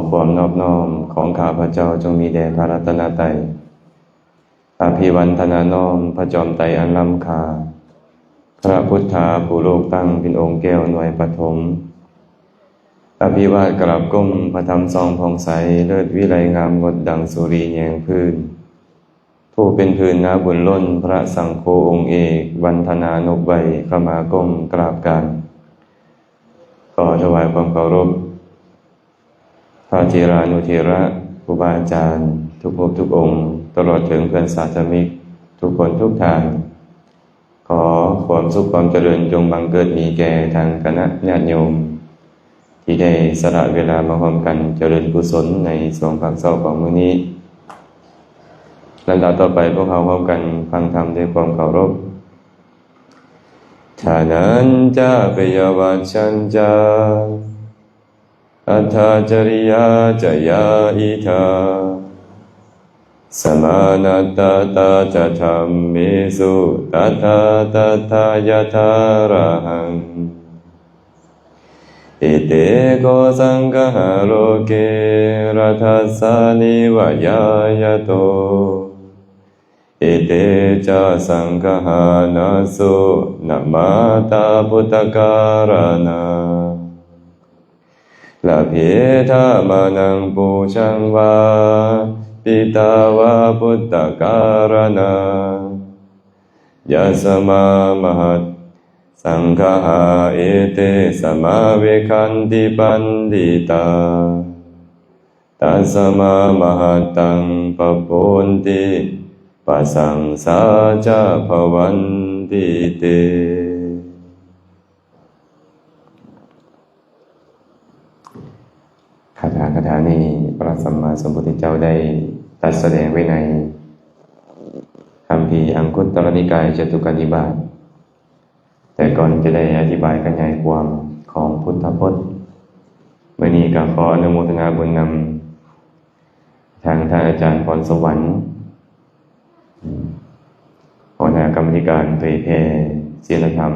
ความนอบน้อมของข้าพเจ้าจงมีแด่พระรัตนตรัยอภิวันทนาน้อมพระจอมไตรอันล้ำค่าพระพุทธาผู้โลกตั้งเป็นองค์แก้วหน่วยปฐมอภิวาทกราบก้มพระธรรมทรงผ่องใสเลิศวิไลงามงดดังสุรีแยงพื้นผู้เป็นพื้นนาบุญล้นพระสังโฆองค์เอกวันธนานกใบเข้ามาก้มกราบกันขอถวายความเคารพพระเถรานุเถระครูบาอาจารย์ทุกภพทุกองค์ตลอดถึงเพื่อนสาธมิกทุกคนทุกทางขอความสุขความเจริญจงบังเกิดมีแก่ทางคณะญาติโยมที่ได้สละเวลามาพร้อมกันเจริญกุศลในสวงพักเศร้าของมื้อนี้ลำดับต่อไปพวกเราพร้อมกันฟังธรรมด้วยความเคารพทานันจะเปยวัชชัญจะอัฏฐจริยาจยาอิทาสมานัตตาตาจะธรรมเมสุตัตตาตัตถายะทาระหังอิเตโกสังฆะโลเกรัตถัสสานิวายายโตอิเตจะสังฆะนาสุนะมาตาพุทธการณาลาเพทามานังปูชังวาปิตาวาพุทธการณายัสมามหัตสังฆาเอเตสมาเวคันติปันดิตาตัสมามหัตตังปะโพนติปัสสังสาจะภวันติเตคาถานี้พระสัมมาสัมพุทธเจ้าได้ตรัสแสดงไว้ในคัมภีร์อังคุตตรนิกายจตุกนิบาตแต่ก่อนจะได้อธิบายขยายความของพุทธพจน์เมื่อนี้ก็ขออนุโมทนาบุญนำทางท่านอาจารย์พรสวรรค์หัวหน้ากรรมการเผยแผ่ศีลธรรม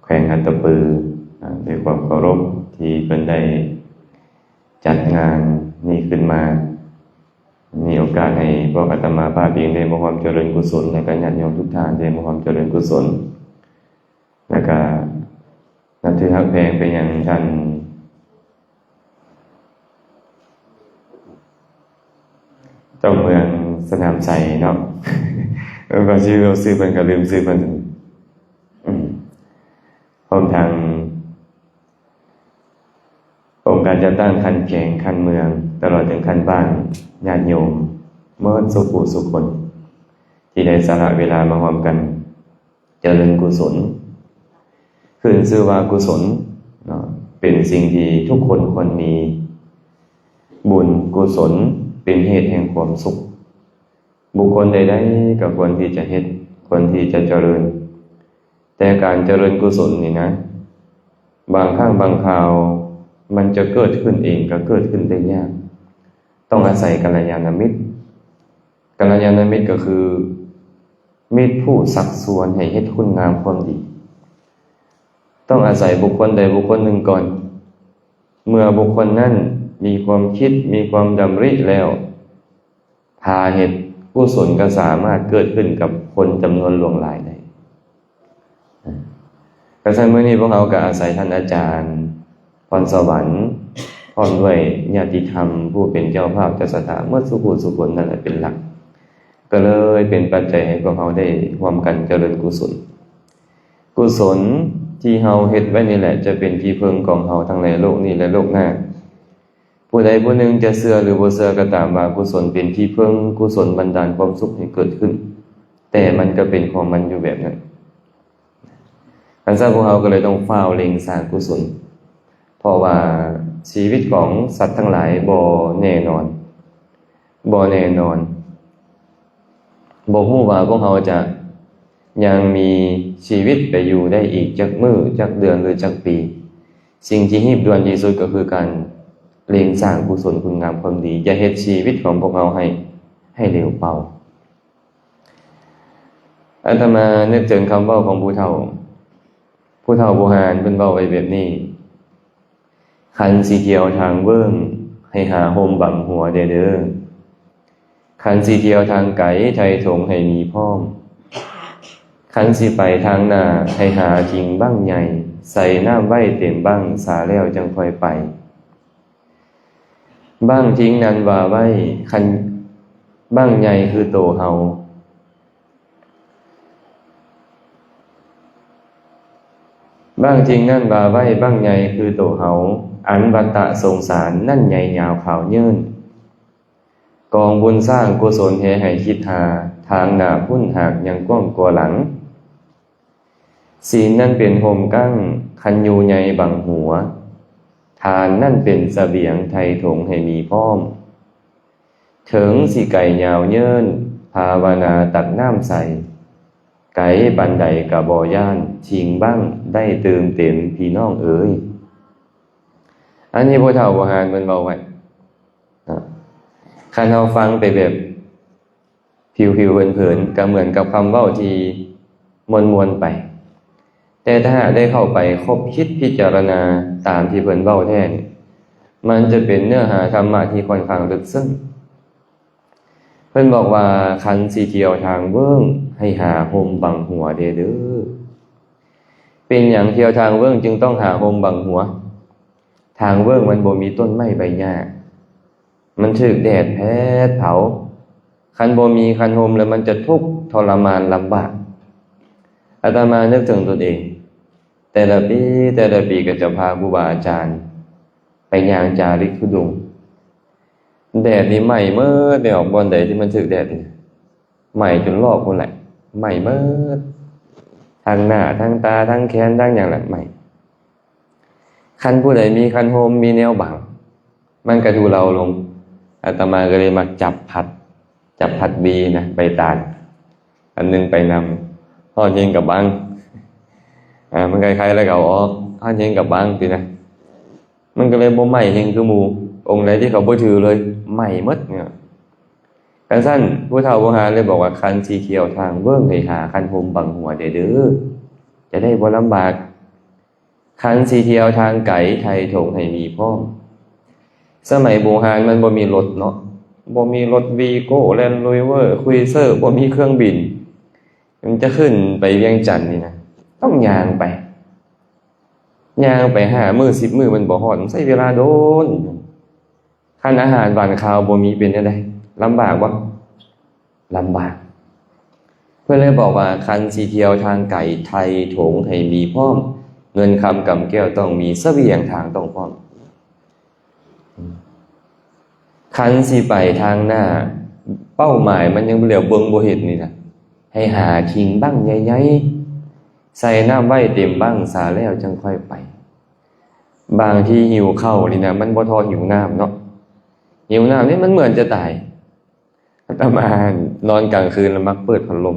แขวงหัตถปือด้วยความเคารพที่เป็นได้จัดงานนี้ขึ้นมามีโอกาสให้พวกอาตมาภาพเองได้มีความเจริญกุศลและก็ญาติโยมทุกท่านได้มีความเจริญกุศลแล้วก็นับถือฮักแพงไปยังท่านเจ้าเมืองสนามชัยเนาะแล้วก็ชื่อเราซื้อเพิ่นก็ลืมซื้อเพิ่นพร้อมทางองค์การจัดตั้งคันแข่งคันเมืองตลอดถึงคันบ้านญาติโยมเมื่อสุขุสุคนที่ได้สละเวลามาร่วมกันเจริญกุศลขึ้นชื่อว่ากุศลเป็นสิ่งที่ทุกคนควรมีบุญกุศลเป็นเหตุแห่งความสุขบุคคลใดๆก็ควรที่จะเฮ็ดควรที่จะเจริญแต่การเจริญกุศลนี่นะบางครั้งบางคราวมันจะเกิดขึ้นเองก็เกิดขึ้นได้ยากต้องอาศัยกัลยาณมิตรกัลยาณมิตรก็คือมิตรผู้ชักชวนให้เฮ็ดคุณงามความดีต้องอาศัยบุคคลใดบุคคลหนึ่งก่อนเมื่อบุคคลนั้นมีความคิดมีความดำริแล้วพาเหตุกุศลก็สามารถเกิดขึ้นกับคนจำนวนหลวงหลายได้กระทั่งเมื่อนี้พวกเราก็อาศัยท่านอาจารย์พรสวรรค์พร้อมด้วยญาติธรรมผู้เป็นเจ้าภาพเจ้าสถานเมื่อสุขนั่นแหละเป็นหลักก็เลยเป็นปัจจัยให้พวกเราได้ร่วมกันเจริญกุศลกุศลที่เฮาเฮ็ดไว้นี่แหละจะเป็นที่พึ่งของเฮาทั้งในโลกนี้และโลกหน้าผู้ใดผู้หนึ่งจะเชื่อหรือบ่เชื่อก็ตามว่ากุศลเป็นที่พึ่งกุศลบันดาลความสุขให้เกิดขึ้นแต่มันก็เป็นของมันอยู่แบบนั้นอันซะพวกเราก็เลยต้องฟ้าวเร่งสร้างกุศลเพราะว่าชีวิตของสัตว์ทั้งหลายบ่แน่นอนบ่ฮู้ว่าพวกเราจะยังมีชีวิตไปอยู่ได้อีกจักมื้อจักเดือนหรือจักปีสิ่งที่รีบด่วนที่สุดก็คือการเร่งสร้างกุศลคุณงามความดีอย่าเฮ็ดชีวิตของพวกเราให้เร็วเปล่าอาตมานึกถึงคำเว้าของผู้เฒ่าโบราณเพิ่นเว้าไว้แบบนี้คันสิเที่ยวทางเบิ่ง ให้หาห่มบังหัวเด้อคันสิเที่ยวทางไกลไทยถงให้มีพร้อมคันสิไปทางหน้าให้หาทิงบั้งใหญ่ใส่น้ำไว้เต็มบั้งสาแล้วจังค่อยไปบั้งทิ้งนั้นว่าไว้คันบั้งใหญ่คือโตเฮาบ้างจริงนั่นว่าไว้บ้างใหญ่คือโตเฮาอันวัตตะสงสารนั่นใหญ่ยาวขาวเยินกองบุญสร้างกุศลเฮให้คิดหาทางหน้าพุ่นหากยังกว้างกว่าหลังศีลนั่นเป็นโฮมกั้งคันยูใหญ่บังหัวทานนั่นเป็นเสบียงไทยถงให้มีพร้อมถึงสิไก่ยาวเยินภาวนาตักน้ำใสไก่บันไดกะบ่ย่านชิงบ้างได้เติมเต็มพี่น้องเอ๋ยอันนี้พ่อเฒ่าโบราณมันเบาไว้คันเราฟังไปแบบผิวเผินๆก็เหมือนกับคำเว้าที่มวนๆไปแต่ถ้าได้เข้าไปคบคิดพิจารณาตามที่เพิ่นเว้าแท้มันจะเป็นเนื้อหาธรรมะที่ค่อนข้างลึกซึ้งเพิ่นบอกว่าคันสิเที่ยวทางเบิ่งให้หาห่มบังหัวเด้อเป็นหยังเที่ยวทางเบิ่งจึงต้องหาห่มบังหัวทางเบิ่งมันบ่มีต้นไม้ใบหญ้ามันถูกแดดแผดเผาคันบ่มีคันห่มแล้วมันจะทุกข์ทรมานลำบากอาตมานึกถึงตนเองแต่ละปีก็จะพาครูบาอาจารย์ไปย่างจาริกธุดงค์แดดนี่ไหม้เมิดได้ออกบอนใดที่มันถึกแดดนี่ไหม้จนลอกคนแหละไหม้เมิดทางหน้าทางตาทางแขนทางอย่างแหละไหม้คันผู้ใดมีคันโฮมมีแนวบังมันก็ทุเลาลงอาตมาก็เลยมาจับพัดบีนะใบตาลอันนึงไปนำห่อเย็นกับบังมันคล้ายๆแล้วก็เอาออกห่อเย็นกับบังสินะมันก็เลยบ่ไหม้เฮงคือหมู่องค์ไหนที่เขาบ่ถือเลยไหม้หมดเนี่ยกันสั้นผู้เฒ่าโบราณเลยบอกว่าคันสีเขียวทางเบิ่งให้หาคันห่มบังหัวเด้อจะได้บ่ลำบากคันสีเขียวทางไกลไทยถงให้มีพร้อมสมัยโบราณมันบ่มีรถเนาะบ่มีรถวีโก้แลนด์โรเวอร์คุยเซอร์บ่มีเครื่องบินมันจะขึ้นไปเวียงจันทน์นี่นะต้องย่างไป5 มื้อ10 มื้อมันบ่ฮอดใช้เวลาโดนคันอาหารหวานข้าวบ่มีเป็นจังได๋ลำบากบ่ลำบากเพิ่นเลยบอกว่าคันสิเที่ยวทางไกลไทยถงให้มีพร้อมเงินคำกำแก้วต้องมีเสบียงทางต้องพร้อมคันสิไปทางหน้าเป้าหมายมันยังเหลียวเบิ่งบ่เห็นนี่นะให้หาทิ้งบั้งใหญ่ๆใส่น้ำไว้เต็มบั้งสาแล้วจังค่อยไปบางที่หิวข้าวนี่นะมันบ่ทอหิวน้ำเนาะหิวน้ำนี่มันเหมือนจะตายอาตมานอนกลางคืนแล้วมักเปิดพัดลม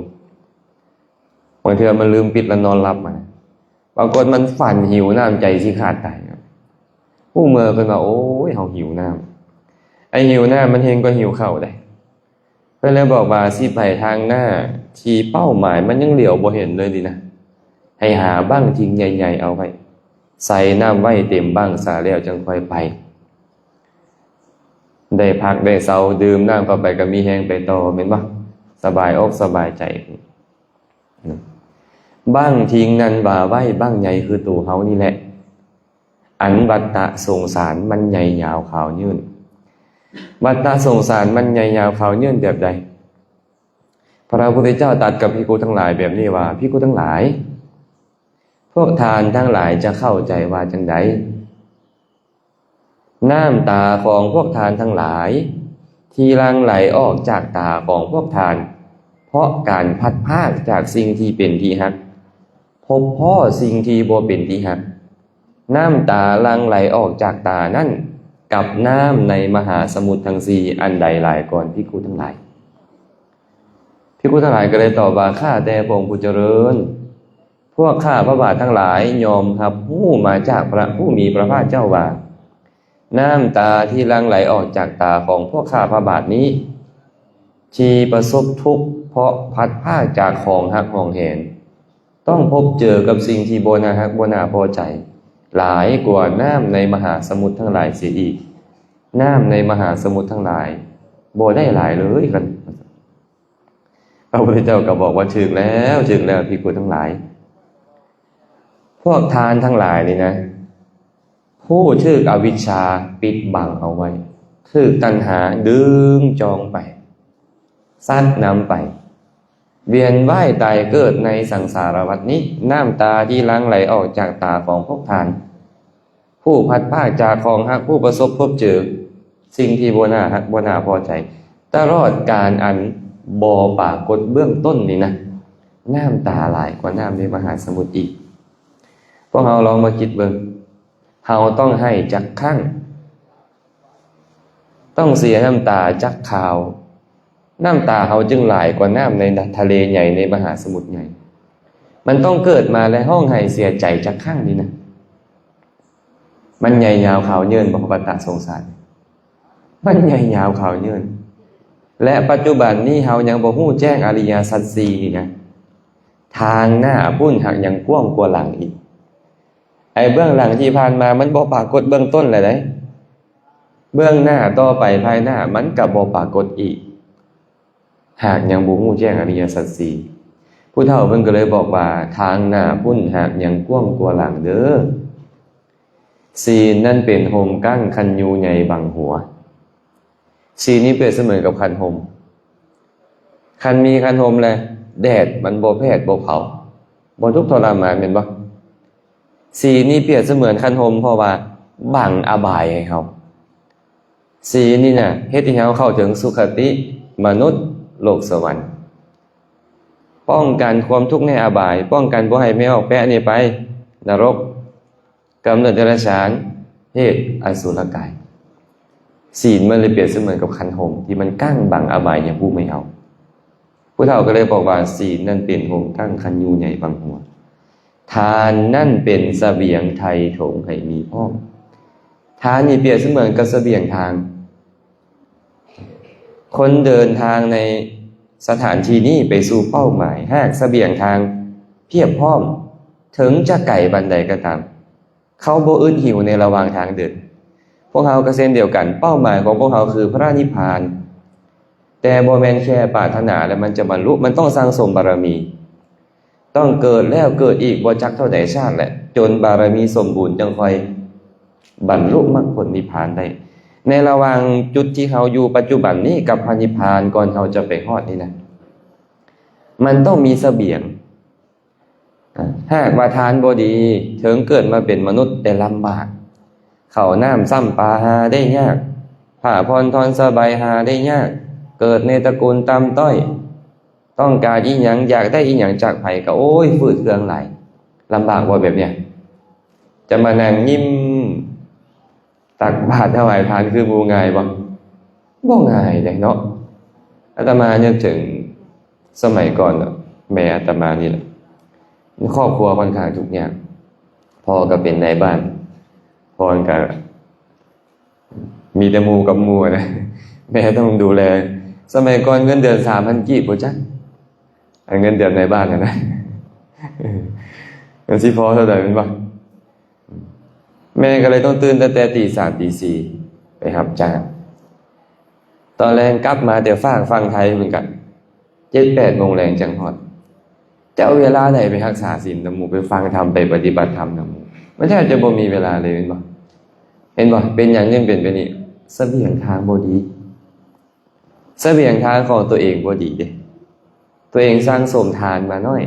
บางเทื่อมันลืมปิดแล้วนอนหลับมาปรากฏมันฝันหิวน้ำใจสิขาดตายครับผู้เมื่อเพิ่นว่าโอ้ยเฮาหิวน้ำไอ้หิวน้ำมันเฮงก็หิวข้าวได้เพิ่นเลยบอกว่าสิไปทางหน้าที่เป้าหมายมันยังเหลียวบ่เห็นเลยดินะให้หาบั้งทิ้งใหญ่ๆเอาไว้ใส่น้ำไว้เต็มบั้งสาแล้วจังค่อยไปได้พักได้เซาดื่มน้ำเข้าไปก็มีแรงไปต่อแม่นบ่สบายอกสบายใจบั้งทิ้งนั้นว่าไว้บั้งใหญ่คือตัวเฮานี่แหละอันวัตตะสงสารมันใหญ่ยาวขาวยืนวัตตะสงสารมันใหญ่ยาวขาวยืนแบบใดพระพุทธเจ้าตรัสกับภิกษุทั้งหลายแบบนี้ว่าภิกษุทั้งหลายพวกทานทั้งหลายจะเข้าใจว่าจังไดน้ำตาของพวกทานทั้งหลายที่หลั่งไหลออกจากตาของพวกทานเพราะการพัดพรากจากสิ่งที่เป็นที่ฮักพบพ่อสิ่งที่บ่เป็นที่ฮักน้ำตาหลั่งไหลออกจากตานั่นกับน้ำในมหาสมุทรทั้งสี่อันใดหลายก่อนภิกษุทั้งหลายภิกษุทั้งหลายก็เลยตอบว่าข้าแต่พระองค์ผู้เจริญพวกข้าพระบาททั้งหลายยอมรับรู้มาจากพระผู้มีพระภาคเจ้าว่าน้ำตาที่หลั่งไหลออกจากตาของพวกข้าพระบาทนี้ที่ประสบทุกข์เพราะพัดพรากจากของฮักของแหนต้องพบเจอกับสิ่งที่บ่น่าฮักบ่น่าพอใจหลายกว่าน้ำในมหาสมุทรทั้งหลายเสียอีก น้ำในมหาสมุทรทั้งหลายบ่ได้หลายเลยกันพระพุทธเจ้าก็บอกว่าถึงแล้วภิกษุทั้งหลายพวกทานทั้งหลายนี่นะผู้ถูกอวิชชาปิดบังเอาไว้ถูกตัณหาดึงจองไปซัดนำไปเวียนว่ายตายเกิดในสังสารวัฏนี้น้ำตาที่หลั่งไหลออกจากตาของพวกทานผู้พัดภาคจากของฮักผู้ประสบพบเจอสิ่งที่บ่น่าฮักบ่น่าพอใจตลอดการอันบ่ปรากฏเบื้องต้นนี่นะน้ำตาหลายกว่าน้ำในมหาสมุทรอีกพวกเราลองมาคิดเบิ่งเฮาต้องให้จักครั้งต้องเสียน้ำตาจักคราวน้ำตาเฮาจึงหลายกว่าน้ำในทะเลใหญ่ในมหาสมุทรใหญ่มันต้องเกิดมาและห้องให้เสียใจจักครั้งนี่นะมันใหญ่ยาวขาวเยินบ่ปตะสงสารมันใหญ่ยาวขาวเยินและปัจจุบันนี้เฮายังบ่ฮู้แจ้งอริยสัจสี่นี่นะทางหน้าพุ่นหักยังกว้างกว่าหลังอีกไอ้เบื้องหลังที่ผ่านมามันบ่ปรากฏเบื้องต้นเลยเด้เบื้องหน้าต่อไปภายหน้ามันก็บ่ปรากฏอีกหากยังบ่ฮู้แจ้งอริยสัจสี่ผู้เฒ่าเพิ่นก็เลยบอกว่าทางหน้าพุ่นหากยังกว้างกว่าหลังเด้อศีลนั่นเป็นโฮมกั้งคันยูใหญ่บังหัวศีลนี้เปรียบเสมือนกับคันโฮมคันมีคันโฮมแลแดดมันบ่แผดบ่เผาบ่ทุกข์ทรมานแม่นบ่ศีลนี้เปรียบเสมือนคันโฮมเพราะว่าบังอบายให้เฮาศีลนี่น่ะเฮ็ดให้เฮาเข้าถึงสุคติมนุษย์โลกสวรรค์ป้องกันความทุกข์ในอบายป้องกันบ่ให้ไม่ออกแปะนี่ไปนรกกำเนิดเดรัจฉานเทพอสุรกายศีลมันเลยเปรียบเสมือนกับคันโฮมที่มันกั้งบังอบายอย่างผู้ไม่เอาผู้เฒ่าก็เลยบอกว่าศีลนั่นเป็นโฮมกั้งคันยูใหญ่บังหัวทานนั่นเป็นเสบียงไทยถงให้มีพร้อมทานนี่เปรียบเสมือนกับเสบียงทางคนเดินทางในสถานที่นี้ไปสู่เป้าหมายหากเสบียงทางเพียบพร้อมถึงจะไกลบันไดก็ตามเขาบ่อึดหิวในระหว่างทางเดินพวกเขาก็เช่นเดียวกันเป้าหมายของพวกเขาคือพระนิพพานแต่บ่แม่นแค่ปรารถนาแล้วมันจะบรรลุมันต้องสร้างสมบารมีต้องเกิดแล้วเกิดอีกบ่จักเท่าใดชาติแหละจนบารมีสมบูรณ์จึงค่อยบรรลุมรรคผลนิพพานได้ในระหว่างจุดที่เขาอยู่ปัจจุบันนี้กับพระนิพพานก่อนเขาจะไปฮอดนี่นะมันต้องมีเสบียงหากว่าทานบ่ดีถึงเกิดมาเป็นมนุษย์แต่ลำบากข้าวน้ำซ้ำปลาหาได้ยากผ้าพรทรสบายหาได้ยากเกิดในตระกูลต่ำต้อยต้องการอีหยังอยากได้อีหยังจากไผก็โอ้ยฝืดเคืองหลายลำบากว่าแบบเนี้ยจะมานั่งยิ้มตักบาตรถวายทานคือบ่ง่ายบ่ง่ายเลยเนาะอาตมานึกถึงสมัยก่อนแม่อาตมานี่แหละครอบครัวค่อนข้างทุกอย่างพ่อก็เป็นนายบ้านพ่อก็มีแต่หมู่กับหมู่นะแม่ต้องดูแลสมัยก่อนเงินเดือน 3,000 กีบบ่จ๊ะเงินเดือนในบ้านนะเงินสิพอเท่าใดแม่นบ่แม่ก็เลยต้องตื่นตั้งแต่ตี 3 ตี 4ไปรับจ้างตอนแรงกลับมาแต่ฟังไทยเหมือนกัน 7-8 โมงแรงจังฮอดจะเอาเวลาไหนไปรักษาศีลนำหมู่ไปฟังธรรมไปปฏิบัติธรรมนำหมู่มันแทบจะบ่มีเวลาเลยแม่นบ่เป็นหยังยังเป็นไปนี่เสบียงทางบ่ดีเสบียงทางของตัวเองบ่ดีเด้ตัวเองสร้างสมทานมาน้อย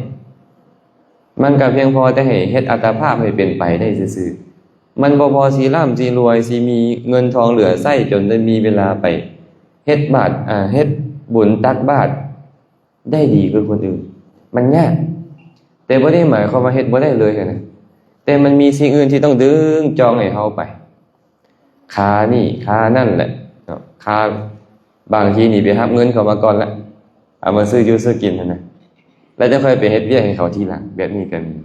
มันก็เพียงพอแต่ให้เฮ็ดอัตภาพให้เป็นไปได้ซื่อๆมันบ่พอสิร่ำสิรวยสิมีเงินทองเหลือใช้จนได้มีเวลาไปเฮ็ดบาตรเฮ็ดบุญตักบาตรได้ดีกว่าคนอื่นมันยากแต่บ่ได้หมายความว่าเฮ็ดบ่ได้เลยนะแต่มันมีสิ่งอื่นที่ต้องดึงจองให้เฮาไปค่านี่ค่านั่นแหละค่าบางทีนี่ไปรับเงินเขามาก่อนแล้วเอามาซื้ออยู่ซื้อกินนั่นนะแล้วจะค่อยไปเฮ็ดเวียกให้เขาทีหลังแบบนี้ก็มี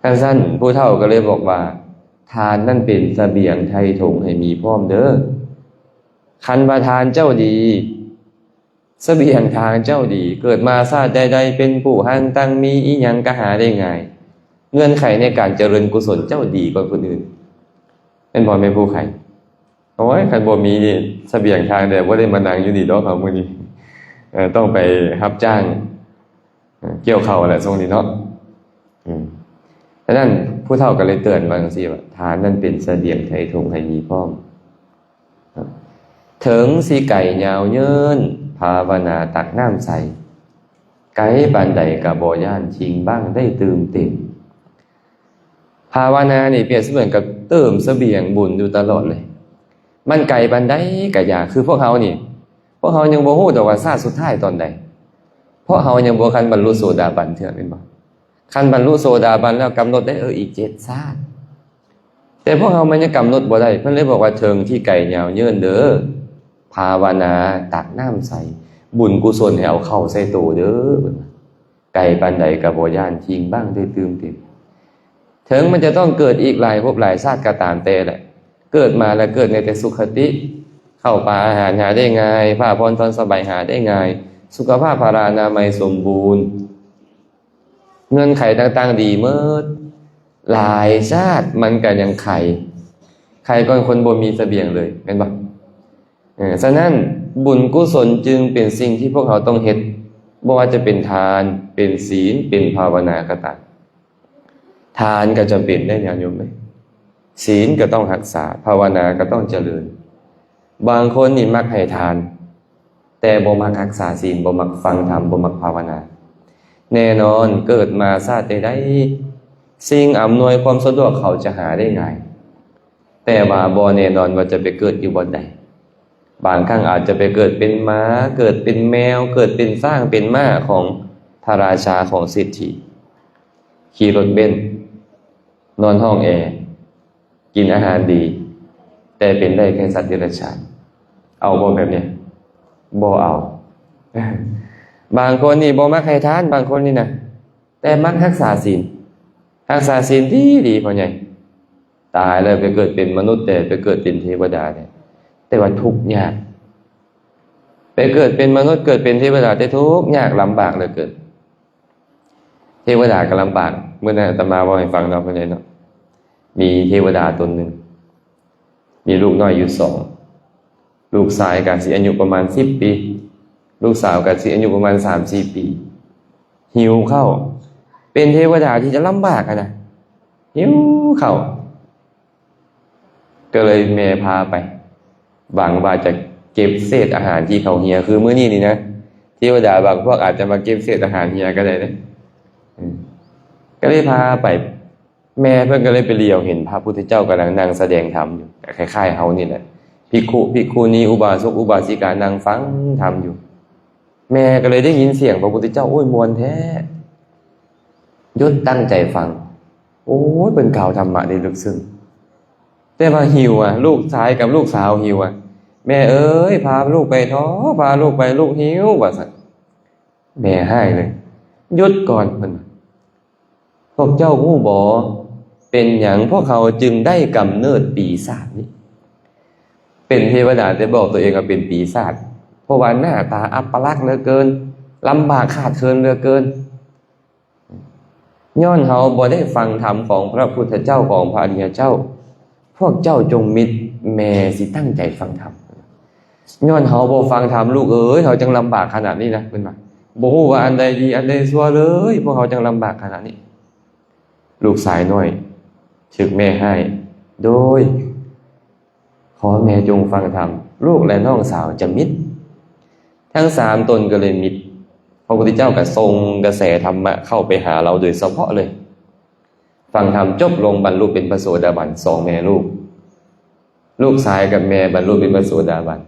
สั้นๆผู้เฒ่าก็เลยบอกว่าทานนั่นเป็นเสบียงไทยถงให้มีพร้อมเด้อคันว่าทานเจ้าดีเสบียงทางเจ้าดีเกิดมาชาติใดๆเป็นผู้หันตั้งมีอีหยังก็หาได้ง่ายเงื่อนไขในการเจริญกุศลเจ้าดีกว่าคนอื่นเป็นบ่แม่นผู้ไข โอ้ยคันบ่มีเสบียงทางแต่บ่ได้มานั่งอยู่นี่ดอกเอามื้อนี้ต้องไปรับจ้างเกี่ยวข้าวแหละช่วงนี้เนาะฉะนั้นผู้เฒ่าก็เลยเตือนว่าจังซี่ว่าทานนั้นเป็นเสบียงไถ่ทุกข์ให้มีพร้อมถึงสิไก่ยาวเยินภาวนาตักน้ำใสไก่ปานใดก็บ่ย่านชิงบ้างได้ตื่มเต็มภาวนานี่เปรียบเสมือนกับเติมเสบียงบุญอยู่ตลอดเลยมันไก่ปานใดก็อยากคือพวกเฮานี่พวกเฮายังบ่ฮู้ดอกว่าชาติสุดท้ายตอนใดเพราะเฮายังบ่คันบรรลุโสดาบันเทื่อแม่นบ่คันบรรลุโสดาบันแล้วกำหนดได้อีก7ชาติแต่พวกเฮามันยังกำหนดบ่ได้เพิ่นเลยบอกว่าเทิงที่ไก่ยาวเยินเด้อภาวนาตักน้ำใสบุญกุศลให้เอาเข้าใส่ตัวเด้อไก่ปานใดก็บ่ย่านทิ้งบ้างได้ตื่มเต็มถึงมันจะต้องเกิดอีกหลายภพหลายชาติก็ตามแต่แหละเกิดมาแล้วเกิดในแต่สุขติเข้าป่าอาหารหาได้ง่ายผ้าพรทอนสบายหาได้ง่ายสุขภาพพารานามัยสมบูรณ์เงินไขต่างๆดีเมิดหลายชาติมันก็ยังไขก่อนคนบ่มีเสบียงเลยแม่นบ่ฉะนั้นบุญกุศลจึงเป็นสิ่งที่พวกเขาต้องเฮ็ดบ่ว่าจะเป็นทานเป็นศีลเป็นภาวนาก็ตามทานก็จำเป็นได้โยมไหมศีลก็ต้องรักษาภาวนาก็ต้องเจริญบางคนนี่มักให้ทานแต่บ่มักรักษาศีลบ่มักฟังธรรมบ่มักภาวนาแน่นอนเกิดมาชาติใดๆสิ่งอำนวยความสะดวกเขาจะหาได้ง่ายแต่ว่าบ่แน่นอนว่าจะไปเกิดอยู่บ่ใดบางครั้งอาจจะไปเกิดเป็นม้าเกิดเป็นแมวเกิดเป็นสร้างเป็นม้าของพระราชาของเศรษฐีขี่รถเบนซ์นอนห้องแอร์กินอาหารดีแต่เป็นได้แค่สัตว์เดรัจฉานเอาบ่แบบนี้บ่เอาบางคนนี่บ่มักให้ทานบางคนนี่นะแต่มักรักษาศีลดีพ่อใหญ่ตายแล้วไปเกิดเป็นมนุษย์แต่ไปเกิดเป็นเทวดาเนี่ยแต่ว่าทุกข์ยากไปเกิดเป็นมนุษย์เกิดเป็นเทวดาแต่ทุกข์ยากลำบากเหลือเกินเทวดาก็ลำบากเมื่อนั้นอาตมาว่าให้ฟังเนาะพ่อใหญ่เนาะมีเทวดาตนหนึ่งมีลูกน้อยอยู่2ลูกชายก็สิอายุประมาณ10ปีลูกสาวก็สิอายุประมาณ3-4ปีหิวข้าวเป็นเทวดาที่จะลำบากนะหิวข้าวก็เลยแม่พาไปหวังว่าจะเก็บเศษอาหารที่เขาเหี่ยคือมื้อนี้นี่นะเทวดาบางพวกอาจจะมาเก็บเศษอาหารเหี่ยก็ได้นะก็เลยพาไปแม่เพิ่นก็เลยไปเลียวเห็นพระพุทธเจ้ากำลังนั่งแสดงธรรมอยู่คล้ายๆเฮานี่แหละภิกขุณีอุบาสกอุบาสิกานั่งฟังธรรมอยู่แม่ก็เลยได้ยินเสียงพระพุทธเจ้าโอ้ยมวนแท้ยุดตั้งใจฟังโอ้ยเป็นกล่าวธรรมะได้ลึกซึ้งแต่ว่าหิวลูกชายกับลูกสาวหิวแม่เอ้ยพาลูกไปท้อพาลูกไปลูกหิวว่าซั่นแม่ให้เลยหยุดก่อนเพิ่นพวกเจ้าฮู้บ่เป็นหยังพวกเขาจึงได้กำเนิดปีศาจนี้เป็นเทวดาแต่บอกตัวเองว่าเป็นปีศาจเพราะว่าหน้าตาอัปลักษณ์เหลือเกินลำบากขาดเคินเหลือเกินย้อนเฮาบ่ได้ฟังธรรมของพระพุทธเจ้าของพระอริยเจ้าพวกเจ้าจงมิตรแม่สิตั้งใจฟังธรรมย้อนเฮาบ่ฟังธรรมลูกเอ้ยเฮาจังลำบากขนาดนี้นะเพิ่นว่าบ่ฮู้ว่าอันใดดีอันใดชั่วเลยพวกเฮาจังลำบากขนาดนี้ลูกชายน้อยถึกแม่ให้โดยขอแม่จงฟังธรรมลูกและน้องสาวจะมิตรทั้ง3ตนก็เลยมิตรพระพุทธเจ้าก็ทรงกระแสธรรมะเข้าไปหาเราโดยเฉพาะเลยฟังธรรมจบลงบรรลุเป็นพระโสดาบัน2แม่ลูกชายกับแม่บรรลุเป็นพระโสดาบัน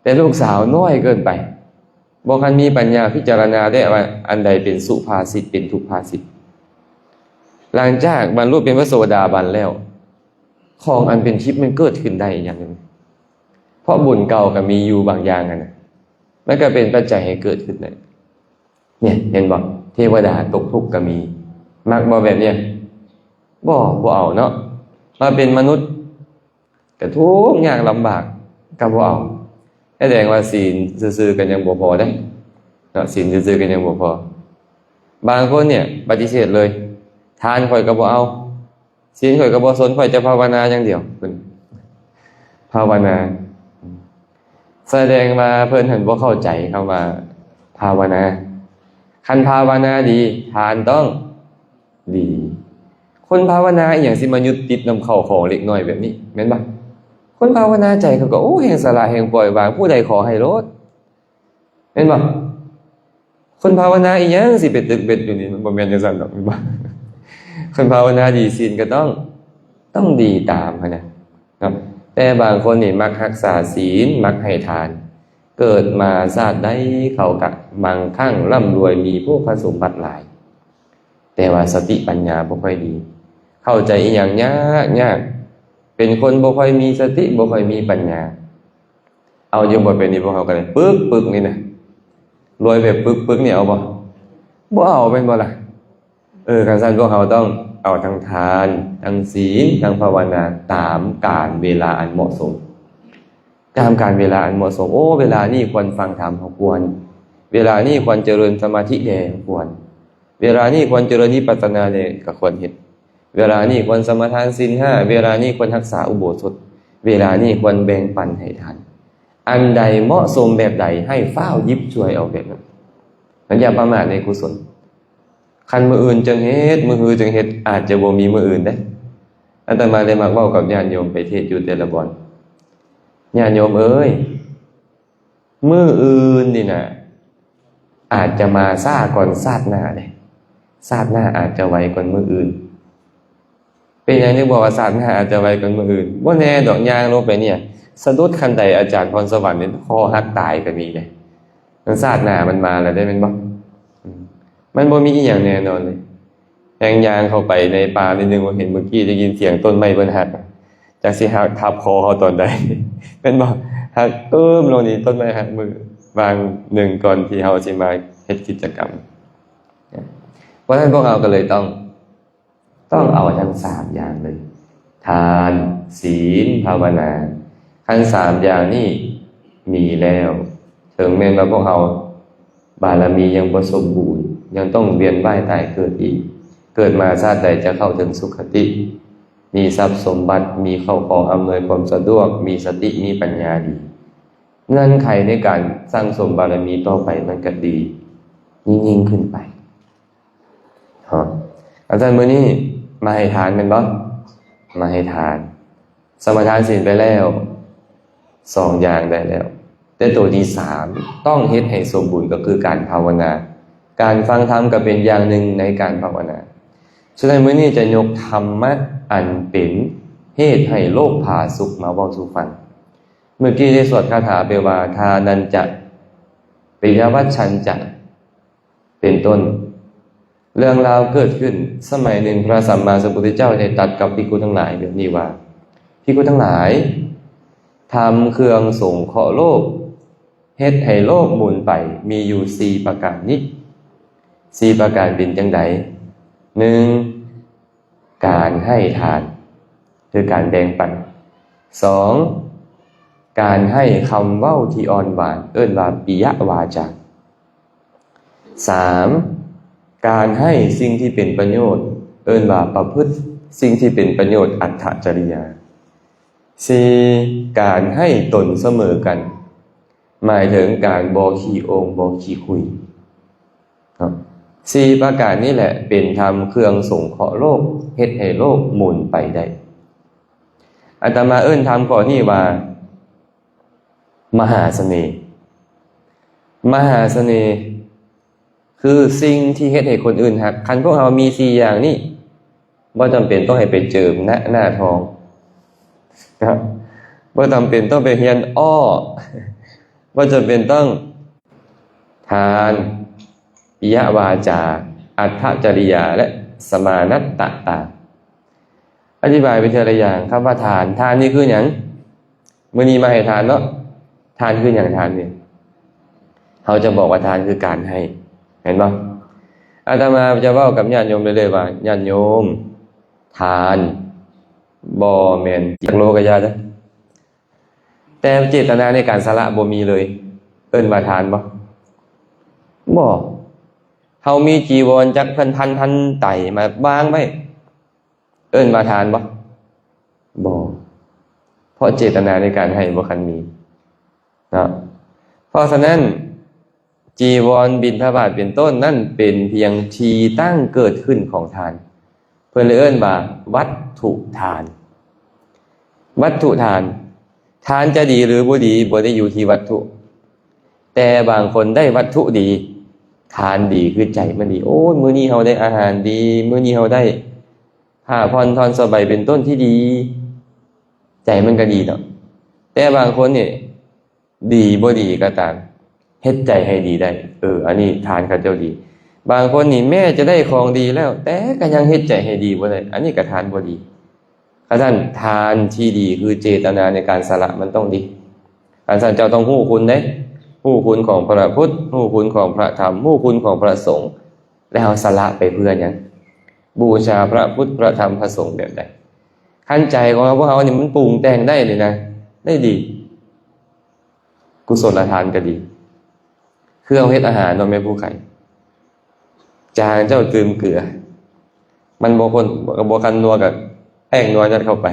แต่ลูกสาวน้อยเกินไปบ่คันมีปัญญาพิจารณาได้ว่าอันใดเป็นสุภาษิตเป็นทุพภาษิตหลังจากบรรลุเป็นพระโสดาบันแล้วของอันเป็นทิพย์มันเกิดขึ้นได้อย่างนึงเพราะบุญเก่าก็มีอยู่บางอย่างนะมันก็เป็นปัจจัยให้เกิดขึ้นได้เนี่ยเห็นบ่เทวดาตกทุกข์ก็มีมักบ่แบบเนี้ยบ่เอาเนาะมาเป็นมนุษย์ก็ทุกข์ยากลำบากก็บ่เอาแสดงว่าศีลซื่อๆกันยังบ่พอได้เนาะศีลซื่อๆกันยังบ่พอบางคนเนี่ยปฏิเสธเลยทานข่อยก็บ่เอาศีลข่อยก็บ่สนข่อยจะภาวนาอย่างเดียวเพิ่น ภาวนาแสดงว่าเพิ่นหันบ่เข้าใจคำว่าภาวนาคันภาวนาดีทานต้องดีคนภาวนาอหย่างสิมายึดติดนำเข้าของเล็กน้อยแบบนี้แม่นบ่คนภาวนาใจเขาก็โอ้แห่งสละแห่งปล่อยวางผู้ใดขอให้ลดแม่นบ่คนภาวนาอีหยังสิเป็นตึกเบ็ดอยู่นี่มันบ่แม่นจังซั่นดอกแม่นบ่คนภาวนาดีศีลก็ต้องดีตามหั่นน่ะเนาะแต่บางคนนี่มักรักษาศีลมักให้ทานเกิดมาชาติใดเขาก็มั่งคั่งร่ำรวยมีผู้สมบัติหลายแต่ว่าสติปัญญาบ่ค่อยดีเข้าใจอีหยังยากเป็นคนบ่ค่อยมีสติบ่ค่อยมีปัญญาเอาอยู่บ่เป็นนี่พวกเขาก็เลยปึกนี่นะรวยแบบปึกนี่เอาบ่เอาเป็นบ่ล่ะคันซั่นพวกเขาต้องเอาทั้งทานทั้งศีลทั้งภาวนาตามกาลเวลาอันเหมาะสมตามกาลเวลาอันเหมาะสมเวลานี้ควรฟังธรรมเขาควรเวลานี้ควรเจริญสมาธิแด่ควรเวลานี้ควรเจริญวิปัสสนาแด่ก็ควรเฮ็ดเวลานี้ควรสมาทานศีล5เวลานี้ควรรักษาอุโบสถเวลานี้ควรแบ่งปันให้ทานอันใดเหมาะสมแบบใดให้ฟ้าวยิบช่วยเอาแบบนั้นอย่าประมาทในกุศลคันมื้ออื่นจังเฮ็ดมื้อฮือจังเฮ็ดอาจจะบ่มีมื้ออื่นเด้อาตมาได้มักเว้ากับญาติโยมไปเทศน์อยู่แต่ละบ่อนญาติโยมเอ้ยมื้ออื่นนี่น่ะอาจจะมาซ่าก่อนชาติหน้าเด้ชาติหน้าอาจจะไวกว่ามื้ออื่นเป็นหยังจึงบอกว่าชาติหน้าอาจจะไวกว่ามื้ออื่นบ่แน่ดอกย่างลงไปเนี่ยสะดุดคันใดอาจารย์พรสวรรค์นี่คอหักตายก็มีเด้ชาติหน้ามันมาแล้วได้แม่นบ่มันบ่มีอีหยังแน่นอนเลยแหงยางเข้าไปในป่านิดนึงว่าเห็นเมื่อกี้ได้ยินเสียงต้นไม้เพิ่นหักจักสิหักทับคอเฮาตอนใดเป็นบ่หักลงนี่ต้นไม้หักมือบางหนึ่งก่อนที่เฮาสิมาเฮ็ดกิจกรรมเพราะฉะนั้นพวกเราก็เลยต้องเอาทั้ง3อย่างเลยทานศีลภาวนาทั้ง3อย่างนี้มีแล้วถึงแม้ว่าพวกเราบารมียังบ่สมบูรณ์ยังต้องเวียนว่ายตายเกิดอีกเกิดมาชาติใดจะเข้าถึงสุคติมีทรัพย์สมบัติมีเข้าของอำนวยความสะดวกมีสติมีปัญญาดีเงื่อนไขในการสร้างสมบารมีต่อไปมันก็ดียิ่งขึ้นไปอาจารย์มื้อนี้มาให้ทานแม่นบ่มาให้ทานสมาทานศีลไปแล้ว2อย่างได้แล้วแต่ตัวที่3ต้องเฮ็ดให้สมบูรณ์ก็คือการภาวนาการฟังธรรมก็เป็นอย่างหนึ่งในการภาวนาฉะนั้นมื้อนี้จะยกธรรมะอันเป็นเหตุให้โลกผาสุกมาเว้าสู่ฟังเมื่อกี้ได้สวดคาถาไปว่าทานันจะปิยวัชชันจะเป็นต้นเรื่องราวเกิดขึ้นสมัยหนึ่งพระสัมมาสัมพุทธเจ้าได้ตรัสกับภิกษุทั้งหลายแบบนี้ว่าภิกษุทั้งหลายทำเครื่องสงเคราะห์โลกเฮ็ดให้โลกหมุนไปมีอยู่4ประการนี้4ประการเป็นจังได๋ 1การให้ทานคือการแบ่งปัน2การให้คำเว้าที่อ่อนหวานเอิ้นว่าปิยวาจา3การให้สิ่งที่เป็นประโยชน์เอิ้นว่าประพฤติสิ่งที่เป็นประโยชน์อัตถจริยา4การให้ตนเสมอกันหมายถึงการบ่ขี้โองบ่ขี้คุยครับ4ประการนี้แหละเป็นธรรมเครื่องสงเคราะห์โลกเฮ็ดให้โลกหมุนไปได้อาตมาเอิ้นธรรมข้อนี้ว่ามหาเสน่ห์มหาเสน่ห์คือสิ่งที่เฮ็ดให้คนอื่นฮักคันพวกเรามี4อย่างนี้บ่จำเป็นต้องให้ไปเจิมหน้าทองครับบ่จำเป็นต้องไปเรียนอ้อบ่จำเป็นต้องทานปิยวาจาอัตถจริยาและสมานัตตะอธิบายไปทีละอย่างคำว่าทานนี่คือหยังมื้อนี้มาให้ทานเนาะทานคือหยังทานนี่เขาจะบอกว่าทานคือการให้เห็นบ่อาตมาจะเว้ากับญาติโยมเรื่อยๆว่าญาติโยมทานบ่แม่นจักโลก็ยาจ้ะแต่เจตนาในการสละบ่มีเลยเอิ้นว่าทานบ่เฮามีจีวรจักพันไต่มาวางไว้เอิ้นว่าทานบ่ เพราะเจตนาในการให้บ่คันมีนะเพราะฉะนั้นจีวรบิณฑบาตเป็นต้นนั่นเป็นเพียงที่ตั้งเกิดขึ้นของทานเพิ่นเลยเอิ้นว่าวัตถุทานวัตถุทานทานจะดีหรือบ่ดีบ่ได้อยู่ที่วัตถุแต่บางคนได้วัตถุดีทานดีคือใจมันดีโอ้ยมื้อนี้เฮาได้อาหารดีมื้อนี้เฮาได้ผ้าผ่อนทอนสบายเป็นต้นที่ดีใจมันก็ดีเนาะแต่บางคนเนี่ยดีบ่ดีก็ตามเฮ็ดใจให้ดีได้อันนี้ทานเขาเจ้าดีบางคนนี่แม้จะได้ของดีแล้วแต่ก็ยังเฮ็ดใจให้ดีบ่ได้อันนี้ก็ทานบ่ดีท่านทานที่ดีคือเจตนาในการสละมันต้องดีท่านเจ้าต้องฮู้คุณเด้ฮู้คุณของพระพุทธฮู้คุณของพระธรรมฮู้คุณของพระสงฆ์แล้วสละไปเพื่อหยังบูชาพระพุทธพระธรรมพระสงฆ์แบบใดขั้นใจของพวกเรานี่มันปรุงแต่งได้เลยนะได้ดีกุศลทานก็ดีเครื่องเฮ็ดอาหารเนาะแม่ผู้ไข่จางเจ้าตืมเกลือมันบ่คันนัวกับแป้งนัวยัดเข้าไป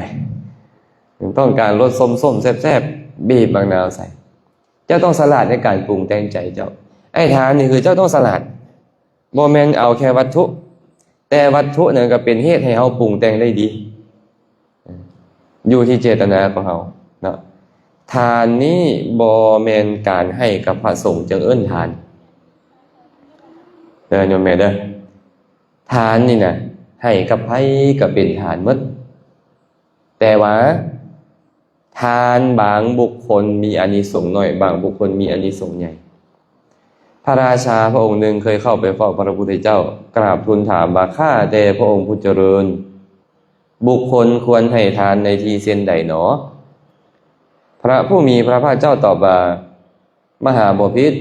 ต้องการรสส้มๆแซ่บๆบีบบางนาวใส่เจ้าต้องสลัดในการปรุงแต่งใจเจ้าไอ้ทานนี่คือเจ้าต้องสลัดบ่แม่นเอาแค่วัตถุแต่วัตถุนั่นก็เป็นเหตุให้เฮาปรุงแต่งได้ดีอยู่ที่เจตนาของเฮาเนาะทานนี้บ่แม่นการให้กับพระสงฆ์จึงเอิ้นทานโยมแม่เด้อทานนี่น่ะให้กับไผก็เป็นทานหมดแต่ว่าทานบางบุคคลมีอานิสงส์น้อยบางบุคคลมีอานิสงส์ใหญ่พระราชาพระองค์หนึ่งเคยเข้าไปเฝ้าพระพุทธเจ้ากราบทูลถามว่าข้าแต่พระองค์ผู้เจริญบุคคลควรให้ทานในที่เช่นใดหนอพระผู้มีพระภาคเจ้าตอบว่ามหาบพิตร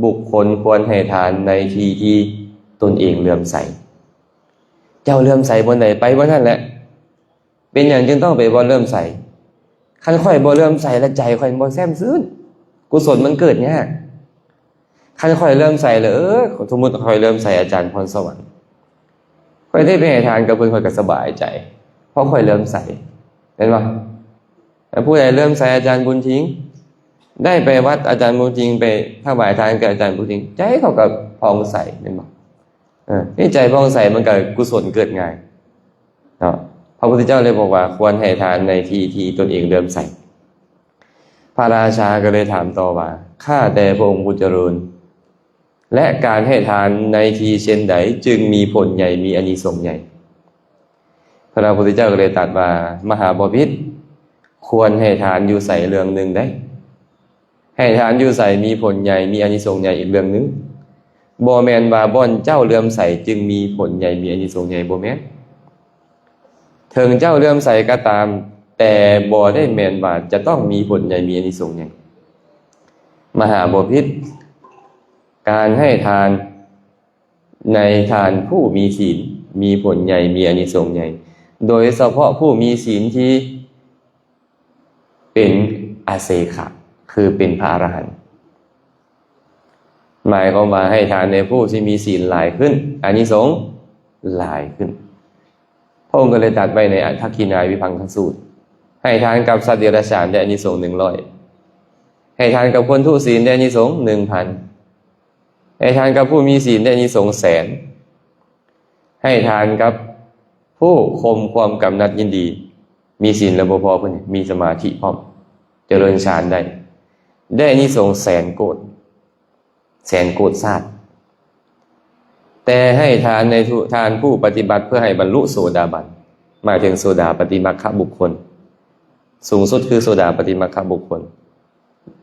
บุคคลควรให้ทานในที่ที่ตนเองเลื่อมใสเจ้าเลื่อมใสบนไหนไปบนนั่นแหละเป็นอย่างจึงต้องไปบ่เลื่อมใสคันค่อยบ่เลื่อมใสและใจค่อยบ่แซ่บซื่นกุศลมันเกิดยากคันค่อยเริ่มใส่เลยสมมุติค่อยเริ่มใส่อาจารย์พรสวรรค์ค่อยได้ไปให้ทานกับเพิ่นค่อยก็สบายใจเพราะค่อยเริ่มใส่เห็นป่ะแต่ผู้ใดเริ่มใส่อาจารย์บุญทิ้งได้ไปวัดอาจารย์บุญทิ้งไปถวายทานกับอาจารย์บุญทิ้งใจเขาก็พองใสเห็นป่ะนี่ใจพองใสมันก็กุศลเกิดง่ายเนาะพระพุทธเจ้าเลยบอกว่าควรให้ทานในที่ที่ตนเองเริ่มใส่พระราชาก็เลยถามต่อว่าข้าแต่พระองค์ผู้เจริญและการให้ทานในทีเช่นใดจึงมีผลใหญ่มีอานิสงส์ใหญ่พระพุทธเจ้าก็เลยตรัสว่ามหาบพิตรควรให้ทานอยู่ใส่เรื่องหนึ่งได้ให้ทานอยู่ใส่มีผลใหญ่มีอานิสงส์ใหญ่อีกเรื่องหนึ่งบ่แม่นว่าบ่อนเจ้าเลื่อมใสจึงมีผลใหญ่มีอานิสงส์ใหญ่บ่แม่นถึงเจ้าเลื่อมใสก็ตามแต่บ่ได้แม่นว่าจะต้องมีผลใหญ่มีอานิสงส์ใหญ่มหาบพิตรการให้ทานในทานผู้มีศีลมีผลใหญ่มีอานิสงส์ใหญ่โดยเฉพาะผู้มีศีลที่เป็นอาเสขะคือเป็นพระอรหันต์หมายความว่าให้ทานในผู้ที่มีศีลหลายขึ้นอานิสงส์หลายขึ้นพระองค์ก็เลยตรัสไว้ในอัฏฐกินายวิภังคสูตรให้ทานกับสัตว์เดรัจฉานได้อานิสงส์100ให้ทานกับคนทุศีลได้อานิสงส์ 1,000ให้ทานกับผู้มีศีลได้อานิสงส์100,000ให้ทานกับผู้ข่มความกำนัดยินดีมีศีลแล้วบ่พอเพิ่นมีสมาธิพร้อมเจริญฌานได้อานิสงส์100,000 โกฏ100,000 โกฏชาติแต่ให้ทานในทานผู้ปฏิบัติเพื่อให้บรรลุโสดาบันหมายถึงโสดาปฏิมัคคบุคคลสูงสุดคือโสดาปฏิมัคคบุคคล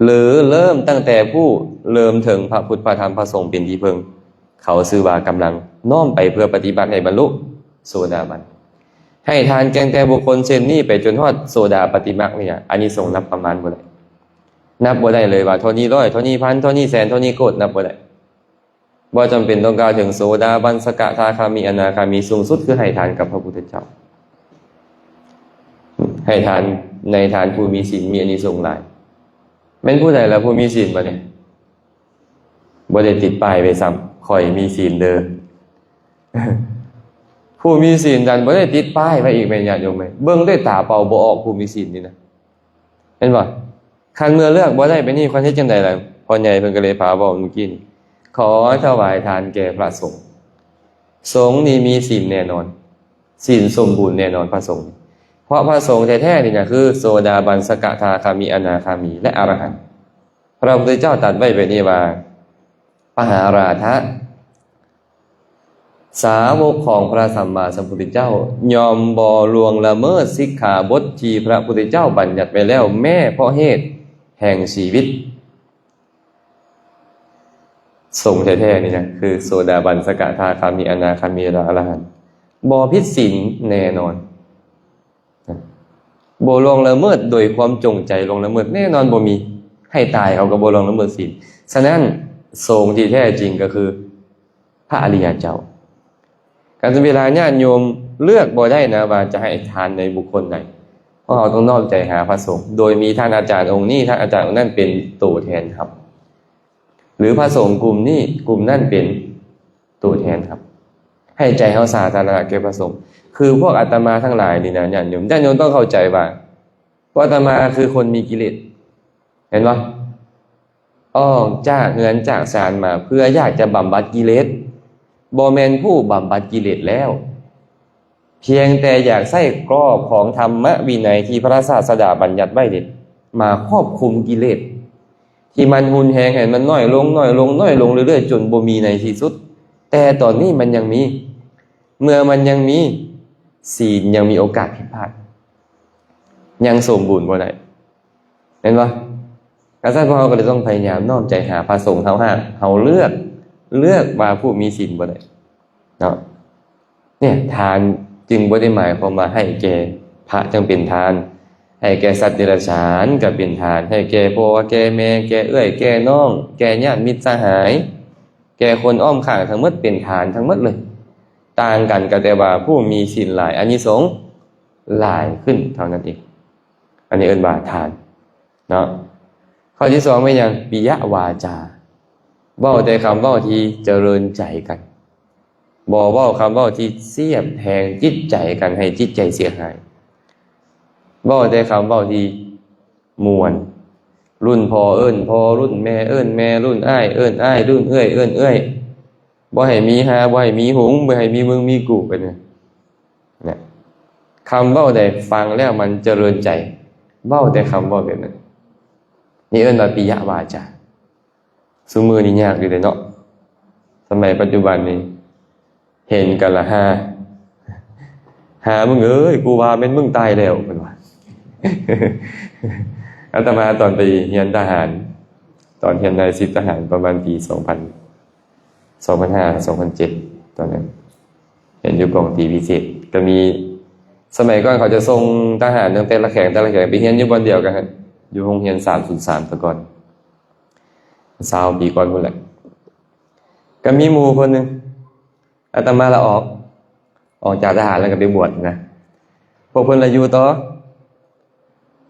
หรือเริ่มตั้งแต่ผู้เริ่มถึงพระพุทธพระธรรมพระสงฆ์เป็นที่พึ่งเขาชื่อว่ากำลังน้อมไปเพื่อปฏิบัติให้บรรลุโสดาบันให้ทานแก่แต่บุคคลเช่นนี้ไปจนฮอดโสดาปฏิมัคเนี่ยอานิสงส์นับประมาณบ่ได้นับบ่ได้เลยว่าเท่านี้100เท่านี้พันเท่านี้แสนเท่านี้โกฏนับบ่ได้บ่จำเป็นต้องกล่าวถึงโสดาบันสกทาคามีอนาคามีสูงสุดคือให้ทานกับพระพุทธเจ้าให้ทานในทานผู้มีศีลมีอานิสงส์หลายแม่นผู้ใดล่ะผู้มีศีลบ่เนี่ยบ่ได้ติดป้ายไว้ซ้ำข่อยมีศีลเด้อผู้มีศีลดันบ่ได้ติดป้ายไว้อีกแม่นญาติโยมแม่เบิ่งด้วยตาเปล่าบ่ออกผู้มีศีลนี่นะ เห็นบ่คันเมื่อเลือกบ่ได้ไปนี่คนเฮ็ดจังได๋ล่ะพ่อใหญ่เพิ่นก็เลยพาเว้าเมื่อกี้นี่ขอถวายทานแก่พระสงฆ์สงฆ์นี่มีศีลแน่นอนศีลสมบูรณ์แน่นอนพระสงฆ์เพราะพระสงฆ์แท้ๆนี่น่ะคือโสดาบันสกทาคามีอนาคามีและอรหันต์พระพุทธเจ้าตรัสไว้แบบนี้ว่าปหาราทะสาวกของพระสัมมาสัมพุทธเจ้ายอมบ่ล่วงละเมิดสิกขาบทที่พระพุทธเจ้าบัญญัติไว้แล้วแม้เพราะเหตุแห่งชีวิตสงฆ์แท้ๆนี่นะคือโสดาบันสกทาคามีอนาคามีและอรหันต์บ่ผิดศีลแน่นอนบ่ล่วงละเมิดโดยความจงใจล่วงละเมิดแน่นอนบ่มีให้ตายเขาก็บ่ล่วงละเมิดศีลฉะนั้นสงฆ์ที่แท้จริงก็คือพระอริยเจ้าการเวลาญาติโยมเลือกบ่ได้นะว่าจะให้ทานในบุคคลไหนเพราะเราต้องนอกใจหาพระสงฆ์โดยมีท่านอาจารย์องค์นี้ท่านอาจารย์องค์นั้นเป็นตัวแทนครับหรือพระสงฆ์กลุ่มนี้กลุ่มนั้นเป็นตัวแทนครับให้ใจเฮาสาธารณะแก่พระสงฆ์คือพวกอาตมาทั้งหลายนี่นะญาติโยมต้องเข้าใจว่าพวกอาตมาคือคนมีกิเลสเห็นบ่ออกจากเงินจากศาลมาเพื่ออยากจะบำบัดกิเลสบ่แม่นผู้บำบัดกิเลสแล้วเพียงแต่อยากใส่กรอบของธรรมวินัยที่พระศาสดาบัญญัติไว้นี่มาครอบคุมกิเลสที่มันหุนแหงให้มันน้อยลงเรื่อยๆจนบ่มีในที่สุดแต่ตอนนี้มันยังมีเมื่อมันยังมีศีลยังมีโอกาสผิดพลาดยังสมบูรณ์บ่ได้เห็นบ่กษัตริย์พวกเราก็เลยต้องพยายามน้อมใจหาพระสงฆ์เฮาเลือกว่าผู้มีศีลบ่ได้เนาะเนี่ยทานจึงบ่ได้หมายความว่าให้แก่พระจึงเป็นทานให้แก่สัตว์เดรัจฉานก็เป็นทานให้แก่พ่อแก่แม่แก่เอื้อยแก่น้องแก่ญาติมิตรสหายแก่คนอ้อมข้างทั้งหมดเป็นทานทั้งหมดเลยต่างกันก็แต่ว่าผู้มีศีลหลายอานิสงส์หลายขึ้นเท่านั้นเองอันนี้เอิ้นว่าทานเนาะข้อที่2เป็นหยังปิยวาจาเว้าแต่คำเว้าที่เจริญใจกันบ่เว้าคำเว้าที่เสียบแทงจิตใจกันให้จิตใจเสียหายเว้าแต่คำเว้าที่ม่วนรุ่นพ่อเอิ้นพ่อรุ่นแม่เอิ้นแม่รุ่นอ้ายเอิ้นอ้ายรุ่นเอื้อยเอิ้นเอื้อยบ่ให้มีหาบ่ให้มีหงบ่ให้มีมึงมีกูไปเนี่ยคำเว้าใดฟังแล้วมันเจริญใจเว้าแต่คำเว้าแบบนั้นนี่เอิ้นว่าปิยวาจาซุมื้อนี้ยากอยู่เด้เนาะสมัยปัจจุบันนี้เห็นกันละหามึงเอ้ยกูว่าเป็นมึงตายแล้วเพิ่นว่าอาตมาตอนไปเรียนทหารตอนเรียนนายสิบทหารประมาณปี2005 2007ตอนนั้นเห็นอยู่กองตีพิเศษก็มีสมัยก่อนเขาจะส่งทหารตั้งแต่ละแขงไปเรียนอยู่บ่อนเดียวกันครับอยู่โรงเรียน303แต่ก่อน20ปีก่อนพุ่นแหละก็มีหมู่คนนึงอาตมาละออกจากทหารแล้วก็ไปบวชนะพวกเพิ่นละอยู่ต่อ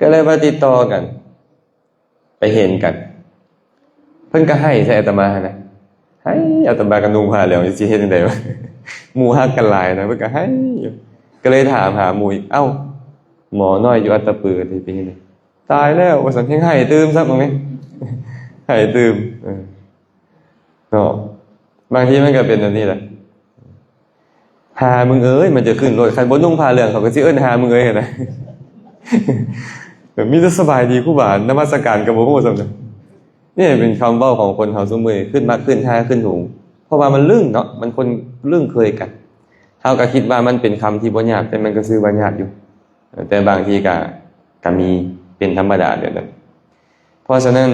ก็เลยมาติดต่อกันไปเห็นกันเพิ่นก็ให้ใส่อาตมานะให้อาตมาก็นุ่งผ้าเหลืองสิเฮ็ดจังได๋วะหมู่ฮักกันหลายนะเพิ่นก็ให้ก็เลยถามหาหมู่อีกเอ้าหมอน้อยอยู่อัตตปือที่เป็นจังได๋ตายแล้วว่าซั่นให้ตื่มซับมั้งนี่ให้ตื่มเนาะบางทีมันก็เป็นแบบนี้แหละหามึงเอ้ยมันจะขึ้นรถคันบ่นุ่งผ้าเหลืองเขาก็สิเอิ้นหามึงเอ้ยนะแบบมีแต่สบายดีครูบานมัสการก็บ่ฮู้ซั่นนะนี่เป็นคำเว้าของคนเฮาซุมื้อขึ้นมาขึ้นหาขึ้นหูเพราะว่ามันลึ่งเนาะมันคนลึ่งเคยกันเฮาก็คิดว่ามันเป็นคำที่บ่ยากแต่มันก็ซื่อบ่ยากอยู่แต่บางทีก็มีเป็นธรรมดาเดี๋ยวนั้นเพราะฉะนั้น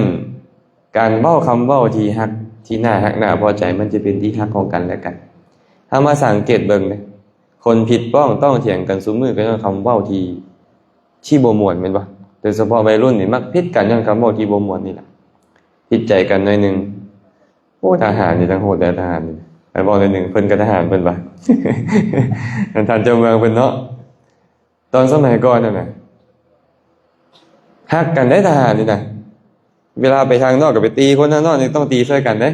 การเว้าคำเว้าที่ฮักที่น่าฮักน่าพอใจมันจะเป็นที่ฮักของกันและกันถ้ามาสังเกตเบิ่งนะคนผิดป้องต้องเถียงกันซุมื้อก็ย้อนคำเว้าที่บ่ม่วนแม่นบ่โดยเฉพาะวัยรุ่นนี่มักผิดกันย้อนคำเว้าที่บ่ม่วนนี่แหละผิดใจกันหน่อยนึงโอ้ทหารนี่ทั้งโหดแต่ทหารนี่ไปบอกหน่อยนึงเพิ่นก็ทหารเพิ่นว่า ท่านเจ้าเมืองเพิ่นเนาะตอนสมัยก่อนนั่นน่ะฮักกันได้ทหารนี่นะเวลาไปทางนอกก็ไปตีคนทางนอกนี่ต้องตีช่วยกันเด้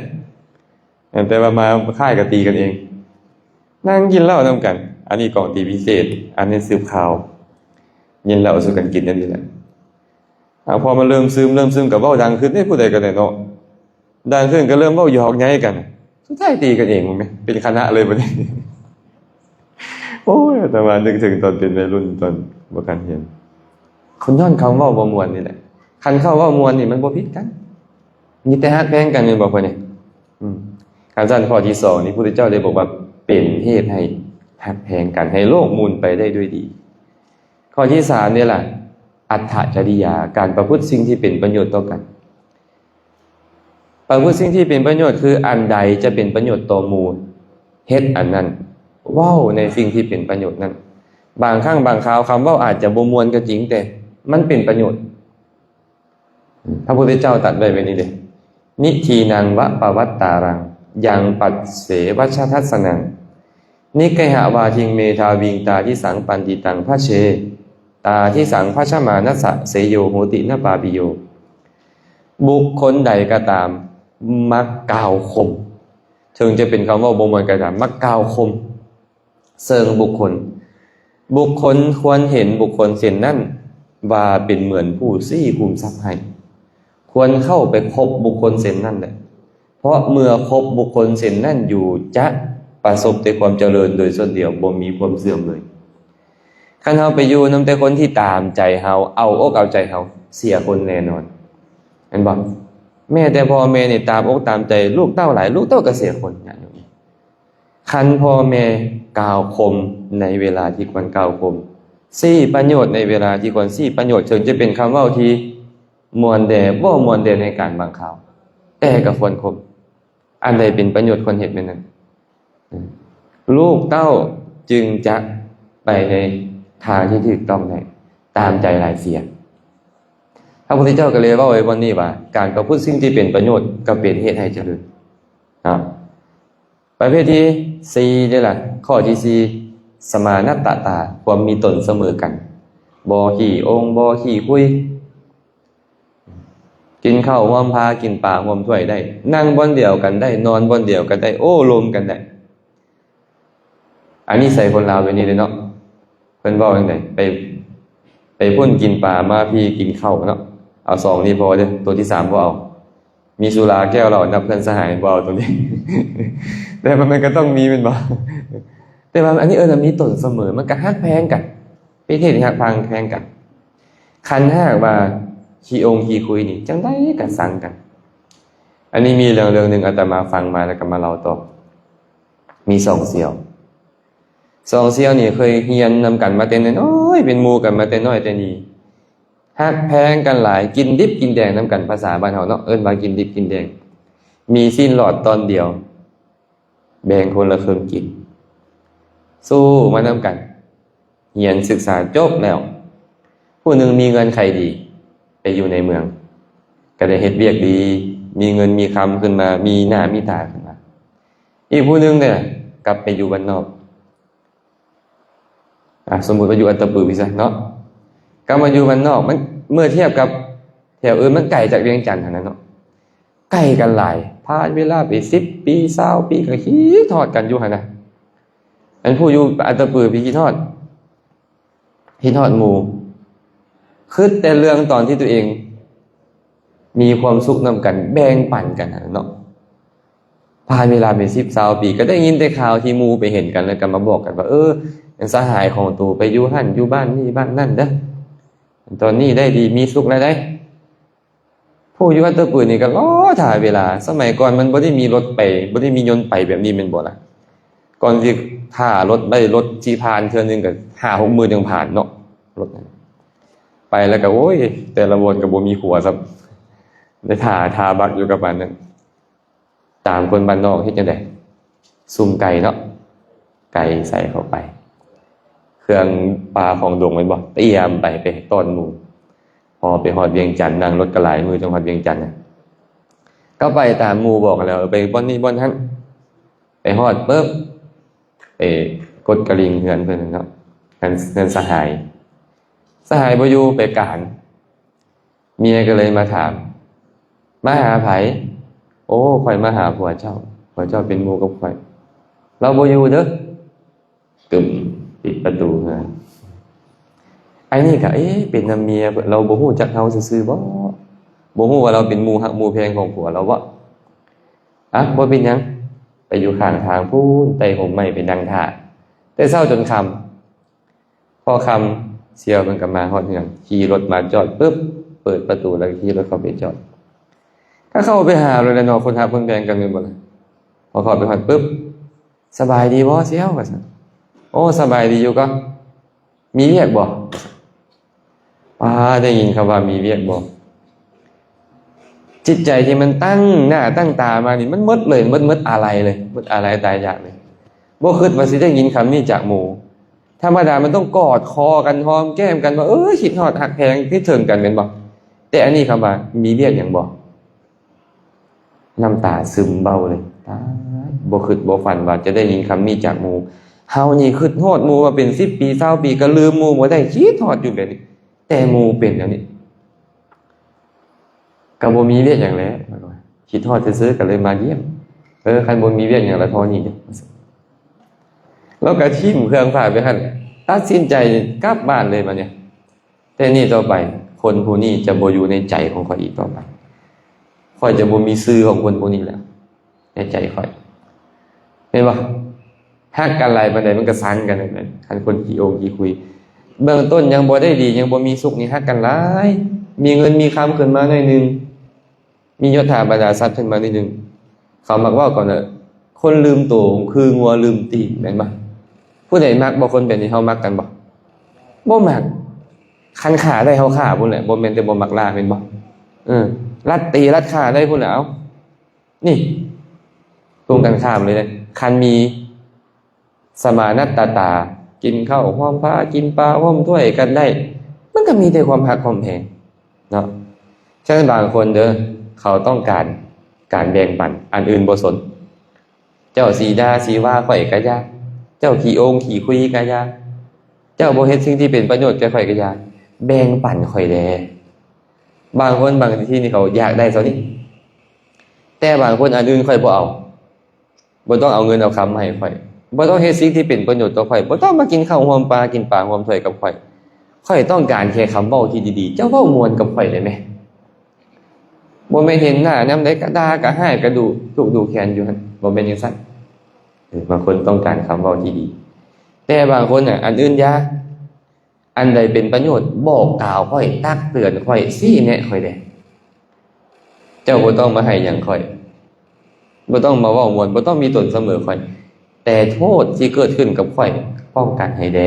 แต่ว่ามาค่ายก็ตีกันเองนั่งกินเหล้านำกันอันนี้กองตีพิเศษอันนี้สืบข่าวกินเหล้าสู่กันกินนั่นนี่แหละ พอมันเริ่มซึมกับเว้าดังขึ้นได้ผู้ใดกันเนี่ยเนาะดังขึ้นก็เริ่มเว้าหยอกใหญ่กันสุดท้ายตีกันเองมั้งไหมเป็นคณะเลยบัดนี้โอ้ยแต่มานึกถึงตอนเป็นวัยรุ่นตอนบ่กันเห็นคนย้อนคำเว้าบ่ม่วนนี่แหละคันเข้าเว้ามวนนี่มันบ่ผิดกันมีแต่ฮักแพงกันแม่นบ่พ่อนี่การสั่นข้อที่2นี่พระพุทธเจ้าได้บอกว่าเป็นเหตุให้ฮักแพงกันให้โลกหมุนไปได้ด้วยดีข้อที่3นี่ล่ะอัตถจริยาการประพฤติสิ่งที่เป็นประโยชน์ต่อกันประพฤติสิ่งที่เป็นประโยชน์คืออันใดจะเป็นประโยชน์ต่อหมู่เฮ็ดอันนั้นเว้าในสิ่งที่เป็นประโยชน์นั้นบางครั้งบางคราวคำเว้าอาจจะบ่ม่วนก็จริงแต่มันเป็นประโยชน์พระพุทธเจ้าตรัสไว้แบบนี้เด้นิทีนังวะปวัตตารังยังปัสเสวัชทัสสนังนิกหาวาทิงเมธาวิงตาที่สังปันติตังพระเชตาที่สังพระชมานัสสะเสโยโหตินปาปิโยบุคคลใดก็ตามมักกล่าวคมถึงจะเป็นคำว่าบ่ม่วนก็ตามมักกล่าวคมเซิงบุคคลควรเห็นบุคคลเช่นนั้นว่าเป็นเหมือนผู้ซี่คุมทรัพย์ให้ควรเข้าไปคบบุคคลเช่นนั้นแหละเพราะเมื่อคบบุคคลเช่นนั้นอยู่จะประสบแต่ความเจริญโดยส่วนเดียวบ่มีความเสื่อมเลยคันเฮาไปอยู่นำแต่คนที่ตามใจเฮาเอาอกเอาใจเฮาเสียคนแน่นอนเห็นบ่แม่แต่พ่อแม่นี่ตามอกตามใจลูกเต้าหลายลูกเต้าก็เสียคนอย่างนี้คันพ่อแม่กล่าวคมในเวลาที่ควรกล่าวคมซี่ประโยชน์ในเวลาที่ควรซี่ประโยชน์ถึงจะเป็นคำเว้าที่มวลแด่บ่มวลแด่ในการบางคราวแต่ก็ควรคมอันใดเป็นประโยชน์ควรเฮ็ดแม่นนั้นลูกเต้าจึงจะไปในทางที่ถูกต้องได้ตามใจหลายเสียพระพุทธเจ้าก็เลยเว้าไว้วันนี้ว่าการประพฤติสิ่งที่เป็นประโยชน์ก็เป็นเหตุให้เจริญประเภทที่4นี่ล่ะข้อที่4สมานัตตาความมีตนเสมอกันบ่ขี้องค์บ่ขี้คุยกินข้าวร่วมพากินปลาร่วมถ้วยได้นั่งบนเดียวกันได้นอนบนเดียวกันได้โอ้รวมกันได้อันนี้ใส่คนลาวไว้นี่เลยเนาะเพิ่นเว้าจังได๋ไปพุ่นกินปลามาพี่กินข้าวเนาะเอา2นี่พอเด้อตัวที่3บ่เอามีสุราแก้วเรานับเพื่อนสหายบ่เอาตัวนี้ แต่มันก็ต้องมีแม่นบ่แต่ว่าอันนี้มันมีตนเสมอมันก็ฮักแพงกันเป็นเหตุให้ฮักพังแพงกันคันหากว่าขี้องค์ขี้คุยนี่จังได๋ก็สั่งกันอันนี้มีเรื่องนึงอาตมาฟังมาแล้วก็มาเล่าต่อมี2เสี่ยวนี่เคยเรียนนำกันมาแต่น้อยเป็นหมู่กันมาแต่น้อยแต่นี้ฮักแพงกันหลายกินดิบกินแดงนำกันภาษาบ้านเฮาเนาะว่ากินดิบกินแดงมีสิ้นหลอดตอนเดียวแบ่งคนละครึ่งกินสู้มานำกันเรียนศึกษาจบแล้วผู้หนึ่งมีเงินใครดีไปอยู่ในเมืองก็ได้เฮ็ดเวียกดีมีเงินมีคำขึ้นมามีหน้ามีตาขึ้นมาอีกผู้หนึ่งเนี่ยกลับไปอยู่บ้านนอกสมมุติว่าอยู่อัตตปือพี่ซะเนาะกลับมาอยู่บ้านนอกมันเมื่อเทียบกับแถวอื่นมันไกลจากเวียงจันทน์นั่นเนาะใกล้กันหลายผ่านเวลาไป10ปี20ปีก็คิดทอดกันอยู่หั่นน่ะอันผู้อยู่อัตตปือพี่คิดทอดหมู่คือแต่เรื่องตอนที่ตัวเองมีความสุขนำกันแบ่งปันกันเนาะผ่านเวลาไป10-20ปีก็ได้ยินแต่ข่าวที่หมู่ไปเห็นกันแล้วก็มาบอกกันว่าสหายของตัวไปอยู่หั่นอยู่บ้านนี่บ้านนั่นเด้อตอนนี้ได้ดีมีสุขแล้วได้ผู้อยู่อัตตปือนี่ก็รอถ่ายเวลาสมัยก่อนมันบ่ได้มีรถไปบ่ได้มียนต์ไปแบบนี้แม่นบ่ล่ะก่อนที่ถ้ารถสิผ่านเทื่อนึงก็ 5-6 มื้อยังผ่านเนาะรถนั้นไปแล้วก็โอ้ยแต่ละวนก็บ่มีหัวซับได้ท่าบักอยู่กับบ้านนั้นตามคนบ้านนอกเฮ็ดจังได๋ซุ่มไก่เนาะไก่ใส่เข้าไปเครื่องปลาของดงไว้บ่เตรียมไปต้อนหมู่พอไปฮอดเวียงจันทน์นั่งรถก็หลายมื้อจังฮอดเวียงจันทน์ก็ไปตามหมู่บอกแล้วไปบ่อนนี้บ่อนนั้นไปฮอดปึ๊บกดกระลิ่งเฮือนเพิ่นเนาะเฮือนสหายบ่อยู่ไปการเมียก็เลยมาถามมาหาไผโอ้ข่อยมาหาผัวเจ้าเป็นหมู่กับข่อยเราบ่อยู่เด้อกึ่มปิดประตูเฮือน ไอ้นี่ก็เป็นน้ำเมียเราบ่ฮู้จักเฮาซื่อๆบ่ฮู้ว่าเราเป็นหมู่ฮักหมู่แพงของผัวเราบ่บ่เป็นหยังไปอยู่ข้างทางพูนไต่ห่มไม้ไปนั่งท่าแต่เช้าจนค่ำพอค่ำเสี่ยวมันก็มาฮอดเฮือนขี่รถมาจอดปึ๊บเปิดประตูแล้วขี่รถเข้าไปจอดก็เข้าไปหาเลยแล้วเนาะคนฮักคนแพงกันแม่นบ่ล่ะพอเข้าไปฮอดปึ๊บสบายดีบ่เสี่ยวว่าซั่นโอ้สบายดีอยู่ก็มีเวียกบ่ได้ยินคำว่ามีเวียกบ่จิตใจที่มันตั้งหน้าตั้งตามานี่มันหมดเลยหมดอะไรเลยหมดอะไรตายอยากเลยบ่คิดว่าสิได้ยินคำนี้จากหมู่ธรรมดามันต้องกอดคอกันหอมแก้มกันว่าคิดฮอดฮักแพงคิดถึงกันแม่นบ่แต่อันนี้คำว่ามีเวียกหยังบ่น้ำตาซึมเบาเลยตายบ่คิดบ่ฝันว่าจะได้ยินคำนี้จากหมู่เฮานี่คิดฮอดหมู่มาเป็น10 ปี20 ปีก็ลืมหมู่บ่ได้คิดฮอดอยู่แบบนี้แต่หมู่เป็นอย่างนี้ก็บ่มีเวียกหยังแล้วคิดฮอดซื่อๆก็เลยมาเยี่ยมคันบ่มีเวียกหยังละเท่านี้แล้วก็ทิ้งเครื่องฝากไปหั่นตัดสินใจกลับบ้านเลยบัดเนี้ยแต่นี่ต่อไปคนผู้นี้จะบ่อยู่ในใจของข้อยอีกต่อไปข้อยจะบ่มีชื่อของคนผู้นี้แล้วในใจข้อยเห็นบ่ฮักกันหลายปานใดมันก็ซังกันนั่นแหละคันคนขี้โองขี้คุยเบื้องต้นยังบ่ได้ดียังบ่มีสุขนี่ฮักกันหลายมีเงินมีคำขึ้นมาหน่อยนึงมียศถาบรรดาทรัพย์ขึ้นมานิดนึงเขามักว่าก่อนคนลืมตัวคืองัวลืมตีนแม่นบ่ผู้ใดมักบ่คนแบบนี้เฮามักกันบ่มักคันขาได้เฮาขาพุ่นแหละบ่แม่นแต่บ่มักลาแม่นบ่รัดตีรัดขาได้พุ่นแหละเอานี่ตรงกันข้ามเลยคันมีสมานัตตากินข้าวหอมผ้ากินปลาหอมถ้วยกันได้มันก็มีแต่ความหักความแพงเนาะฉะนั้นบางคนเขาต้องการแบ่งปันอันอื่นบ่สนเจ้าสีดาสีว่าข่อยก็ยาเจ้าขี้โองขี้คุยก็ยาเจ้าบ่เฮ็ดสิ่งที่เป็นประโยชน์แก่ข่อยก็ยาแบ่งปันข่อยแลบางคนบางที่นี่เขาอยากได้เท่านี้แต่บางคนอันอื่นข่อยบ่เอาบ่ต้องเอาเงินเอาคำมาให้ข่อยบ่ต้องเฮ็ดสิ่งที่เป็นประโยชน์ต่อข่อยบ่ต้องมากินข้าวหอมปลากินปลาหอมถ้วยกับข่อยต้องการแค่คำเว้าที่ดีๆเจ้าเว้าม่วนกับข่อยได้มั้ยบ่แม่นเห็นหน้านำได้ก็ด่าก็ให้ก็ดูแค้นอยู่หั่นบ่แม่นจังซั่นบางคนต้องการคำเว้าที่ดีแต่บางคนอันอื่นอย่าอันใดเป็นประโยชน์บอกกล่าวค่อยตักเตือนค่อยชี้แนะค่อยได้เจ้าบ่ต้องมาให้หยังค่อยบ่ต้องมาเว้าม่วนบ่ต้องมีตนเสมอค่อยแต่โทษที่เกิดขึ้นกับค่อยป้องกันให้แด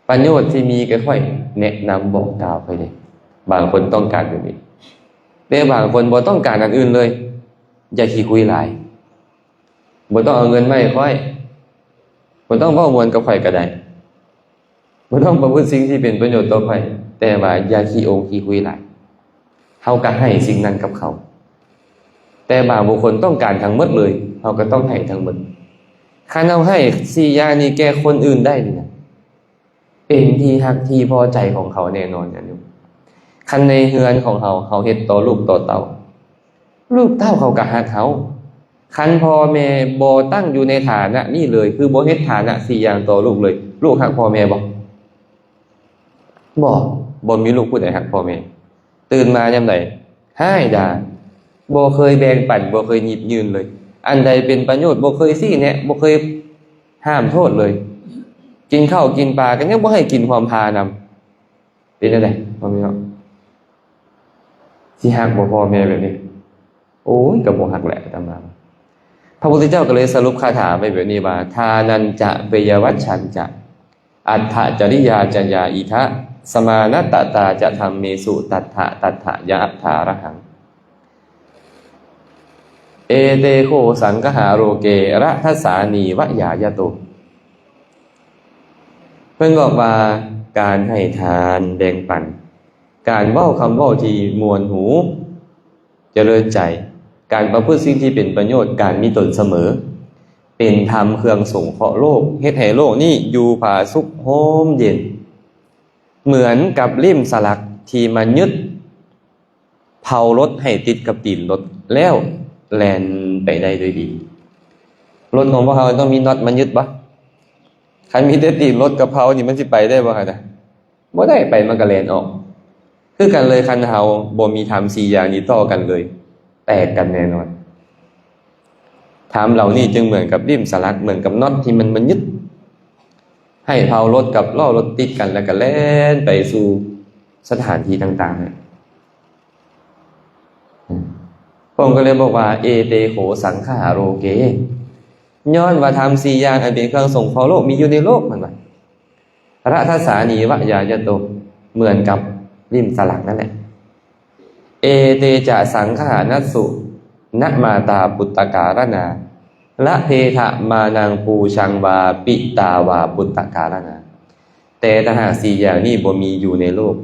ประโยชน์ที่มีแก่ค่อยแนะนำบอกกล่าวค่อยได้บางคนต้องการแบบนี้แต่บางคนบ่ต้องการอันอื่นเลยอย่าขี้คุยหลายบ่ต้องเอาเงินมาให้ค่อยบ่ต้องเว้าม่วนกับข่อยก็ได้บ่ต้องประพฤติสิ่งที่เป็นประโยชน์ต่อข่อยแต่ว่าอย่าขี้โองขี้คุยหลายเฮาก็ให้สิ่งนั้นกับเขาแต่บางบุคคลต้องการทั้งหมดเลยเฮาก็ต้องให้ทั้งหมดคันเฮาให้4อย่างนี้แก่คนอื่นได้นี่นะเป็นที่ฮักที่พอใจของเขาแน่นอนนะลูกคันในเฮือนของเฮาเฮ็ดต่อลูกต่อเต้าลูกเต้าเขาก็ฮักเฮาคันพ่อแม่บ่ตั้งอยู่ในฐานะนี่เลยคือบ่เฮ็ดฐานะ4อย่างต่อลูกเลยลูกฮักพ่อแม่บ่มีลูกผู้ใดฮักพ่อแม่ตื่นมายามใดให้ด่าบ่เคยแบ่งปันบ่เคยหยิบยืนเลยอันใดเป็นประโยชน์บ่เคยซี้แนะบ่เคยห้ามโทษเลยกินข้าวกินปลากันยังบ่ให้กินความพานำเป็นจังได๋พ่อแม่สิฮักบ่พ่อแม่แบบนี้โอ้ยก็บ่ฮักแหละตามมาพระพุทธเจ้าก็เลยสรุปคาถาไว้แบบนี้ว่าทานันจะเปยวัชชันจะอัฏฐจริยาจญาอิทะสมานัตตาจะธัมเมสุตัฏฐะยะอัฏฐารหังเอเตโคสังคหาโรเกระทัสสานีวะยายะโตเพิ่นบอกว่าการให้ทานแบ่งปันการเว้าคำเว้าที่มวลหูเจริญใจการประพฤติสิ่งที่เป็นประโยชน์การมีตนเสมอเป็นธรรมเครื่องสงเคราะห์โลกเฮ็ดให้โลกนี้อยู่ผาสุขโฮมเย็นเหมือนกับลิ่มสลักที่มันยึดเผารถให้ติดกับตีนรถแล้วแล่นไปได้ด้วยดีรถของพวกเราต้องมีน็อตมันยึดบ่คันมีแต่ตีนรถกับเผานี่มันสิไปได้บ่คั่นน่ะ บ่ได้ไปมันก็แล่นออกคือกันเลยคันเฮาบ่มีธรรม4อย่างนี้ต่อกันเลยแตกกันแน่นอนธรรมเหล่านี้จึงเหมือนกับริมสลักเหมือนกับน็อตที่มันยึดให้เผารถกับล้อรถติดกันแล้วก็แล่นไปสู่สถานที่ต่างๆผมก็เลยบอกว่าเอเตโขสังขาโรเกย้อนว่าธรรม4อย่างอันเป็นเครื่องส่งพอโลกมีอยู่ในโลกมันว่าระทัสสานีวะยายโตเหมือนกับริมสลักนั่นแหละเอเตจะสังขานัสสุณมาตาปุตตการนาละเพทะมานังปูชังวาปิตาวาปุตตการนาแต่ถ้าหาก4อย่างนี้บ่มีอยู่ในโลก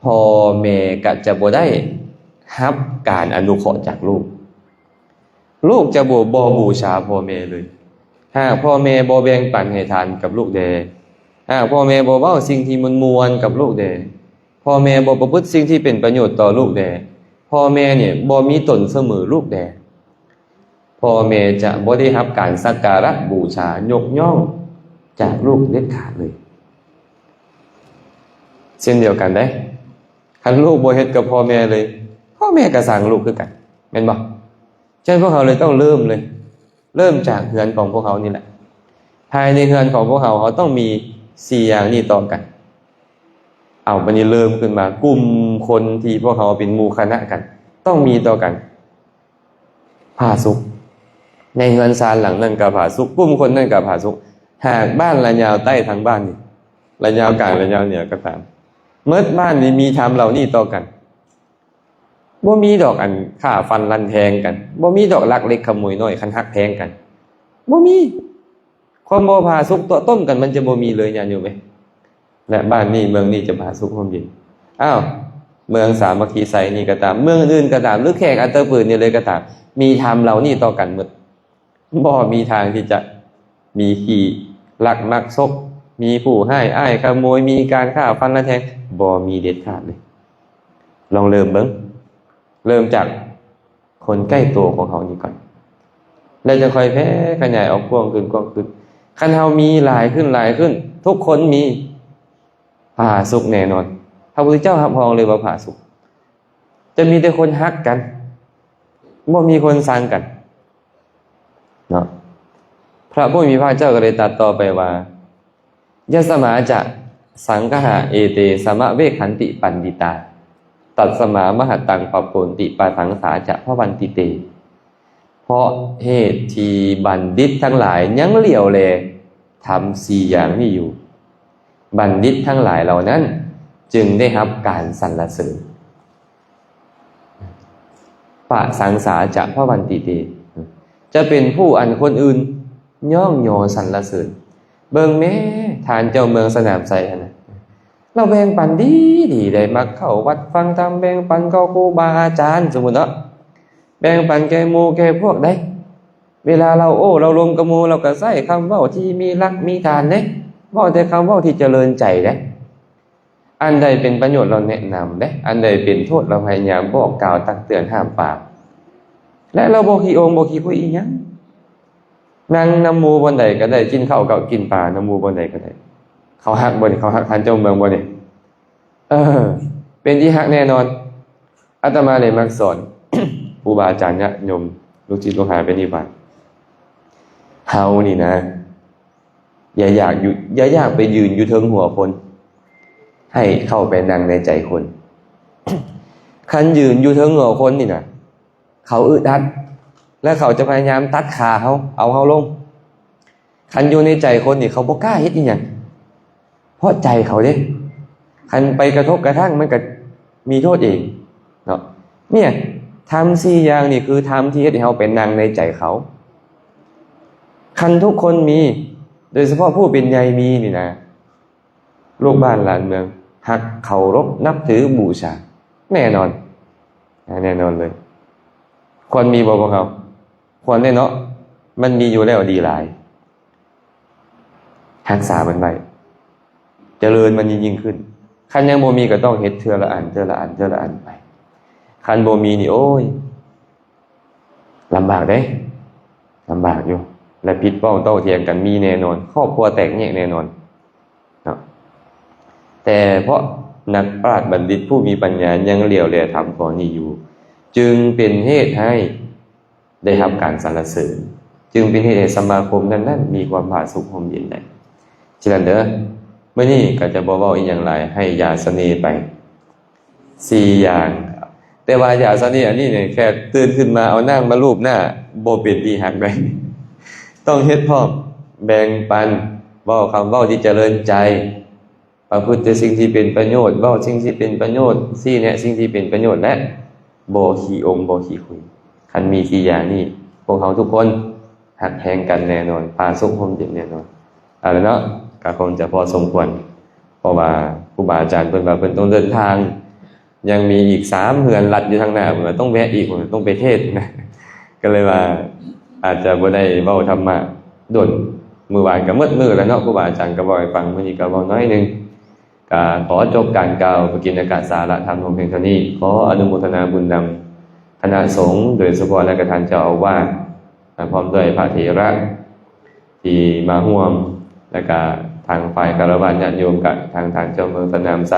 พ่อแม่ก็จะบ่ได้รับการอนุเคราะห์จากลูกจะบ่บูชาพ่อแม่เลยหากพ่อแม่บ่แบ่งปันให้ทานกับลูกแดหากพ่อแม่บ่เว้าสิ่งที่มวลกับลูกแดพ่อแม่บ่ประพฤติสิ่งที่เป็นประโยชน์ต่อลูกแดพ่อแม่เนี่ยบ่มีตนเสมอลูกแดพ่อแม่จะบ่ได้รับการสักการะบูชายกย่องจากลูกเด็ดขาดเลยเช่นเดียวกันได้คันลูกบ่เฮ็ดกับพ่อแม่เลยพ่อแม่ก็สั่งลูกคือกันแม่นบ่ฉะนั้นพวกเขาเลยต้องเริ่มจากเฮือนของพวกเขานี่แหละภายในเฮือนของพวกเขาต้องมี4อย่างนี้ต่อกันเอาบัดนี้เริ่มขึ้นมากลุ่มคนที่พวกเขาเป็นหมู่คณะกันต้องมีต่อกันผาสุกในเฮือนซานหลังนั้นก็ผาสุกกลุ่มคนนั้นก็ผาสุกหากบ้านละยาวใต้ทั้งบ้านนี่ละยาวกลางละยาวเหนือก็ตามเมื่อบ้านนี้มีธรรมเหล่านี้ต่อกันบ่มีดอกอันฆ่าฟันรันแทงกันบ่มีดอกลักเล็กขโมยน้อยคันฮักแทงกันบ่มีความบ่ผาสุกต่อต้มกันมันจะบ่มีเลยญาติโยมเอ้ยและบ้านนี้เมืองนี้จะผาสุกร่มเย็นอ้าวเมืองสามัคคีไสนี่ก็ตามเมืองอื่นก็ตามหรือแขกอันเตอร์ปืนนี่เลยก็ตามมีธรรมเหล่านี้ต่อกันหมดบ่มีทางที่จะมีขี้ลักมักซกมีผู้ให้อ้ายขโมยมีการฆ่าฟันรันแทงบ่มีเด็ดขาดเลยลองเริ่มจากคนใกล้ตัวของเขานี่ก่อนแล้วจะค่อยแผ่ขยายออกกว้างขึ้นคันเฮามีหลายขึ้นทุกคนมีผาสุกแน่นอนพระพุทธเจ้ารับรองเลยว่าผาสุกจะมีแต่คนฮักกันบ่มีคนซังกันเนาะพระผู้มีพระเจ้าก็เลยตรัสต่อไปว่ายะสมาจะสังฆะเอเตสมะเวขันติปันดิตาตัดสมามหตังปโปนติปาสังสาจะพระวันติเตเพราะเหตุที่บัณฑิตทั้งหลายยังเหลียวแลทำ4อย่างนี้อยู่บัณฑิตทั้งหลายเหล่านั้นจึงได้รับการสรรเสริญปะสังสาจะพระวันติเตจะเป็นผู้อันคนอื่นย่องโยสรรเสริญเบิ่งแม่ทานเจ้าเมืองสนามไสหั่นน่ะเราแบ่งปันดีได้มักเข้าวัดฟังธรรมแบ่งปันเข้าครูบาอาจารย์สมมุติเนาะแบ่งปันแก่หมู่แก่พวกได้เวลาเราเรารวมกับหมู่เราก็ใช้คำเว้าที่มีหลักมีฐานเด้เว้าแต่คำเว้าที่เจริญใจเด้อันใดเป็นประโยชน์เราแนะนำเด้อันใดเป็นโทษเราพยายามบอกกล่าวตักเตือนห้ามปรามและเราบ่ขี้โองบ่ขี้คุยอีหยังนั่งนำหมู่บนใดก็ได้กินข้าวก็กินปลานำหมู่บนใดก็ได้เขาฮักบ่นี่เขาฮักทานเจ้าเมืองบ่นี่เป็นที่ฮักแน่นอนอาตมาเลยมักสอน ครูบาอาจารย์ญาติโยมลูกศิษย์ลูกหาเป็นนิบัติเฮานี่นะอย่าอยากไปยืนอยู่เทิงหัวคนให้เข้าไปนั่งในใจคน คันยืนอยู่เทิงหัวคนนี่นะเขาอึดอัดและเขาจะพยายามตัดขาเอาเขาลงคันอยู่ในใจคนนี่เขาบ่กล้าเฮ็ดอีหยังเพราะใจเขาเด้คันไปกระทบกระทั่งมันก็มีโทษเองเนาะเนี่ยทำ4อย่างนี่คือทำที่เฮ็ดให้เฮาเป็นนางในใจเขาคันทุกคนมีโดยเฉพาะผู้เป็นใหญ่มีนี่นะลูกบ้านหลานเมืองฮักเคารพนับถือบูชาแน่นอนเลยควรมีบ่พวกเขาควรได้เนาะมันมีอยู่แล้วดีหลายรักษามันไว้เจริญมันยิ่งขึ้นคันยังบ่มีก็ต้องเฮ็ดเทื่อละอันไปคันบ่มีนี่โอ้ยลำบากเด้ลำบากอยู่และผิดเว้าโต้เถียงกันมีแน่นอนครอบครัวแตกแยกแน่นอนเนาะ แต่เพราะนักปราชญ์บัณฑิตผู้มีปัญญายังเหลียวแลธรรมข้อนี้อยู่จึงเป็นเหตุให้ได้รับการสรรเสริญจึงเป็นเหตุให้สมาคมนั้นมีความผาสุกร่มเย็นได้ฉะนั้นเด้อเมื่อนี้ก็จะบ่เว้าอีกอย่างไรให้ยาเสน่ห์ไป4อย่างแต่ว่ายาเสน่ห์อันนี้เนี่ยแค่ตื่นขึ้นมาเอานั่งมารูปหน้าบ่เป็นที่หักได้ต้องเฮ็ดพร้อมแบ่งปันเว้าคำเว้าที่เจริญใจประพฤติแต่สิ่งที่เป็นประโยชน์เว้าสิ่งที่เป็นประโยชน์ซี่เนี่ยสิ่งที่เป็นประโยชน์และบ่ขี้องค์บ่ขี้คุยคันมี4อย่างนี้พวกเราทุกคนหักแพงกันแน่นอนพาสุขร่มเย็นแน่นอนเอาล่ะเนาะก็คงจะพอสมควรเพราะว่าครูบาอาจารย์เพิ่นว่าเพิ่นต้องเดินทางยังมีอีก3เฮือนลัดอยู่ทางหน้าเพิ่นว่าต้องแวะอีกเพิ่นต้องไปเทศน์นะก็เลยว่าอาจจะบ่ได้เว้าธรรมะด้นมื้อวานก็มืดมื้อแล้วเนาะครูบาอาจารย์ก็เว้าให้ฟังมื้อนี้ก็เว้าน้อยนึงก็ขอจบการกล่าวประกิณกะสาระธรรมของเพียงเท่านี้ขออนุโมทนาบุญนำคณะสงฆ์โดยเฉพาะและก็ท่านเจ้าอาวาสพร้อมด้วยพระเถระที่มาร่วมและก็ทางฝ่ายคฤหัสถ์ญาติโยมกับทางเจ้าเมืองสนามไซ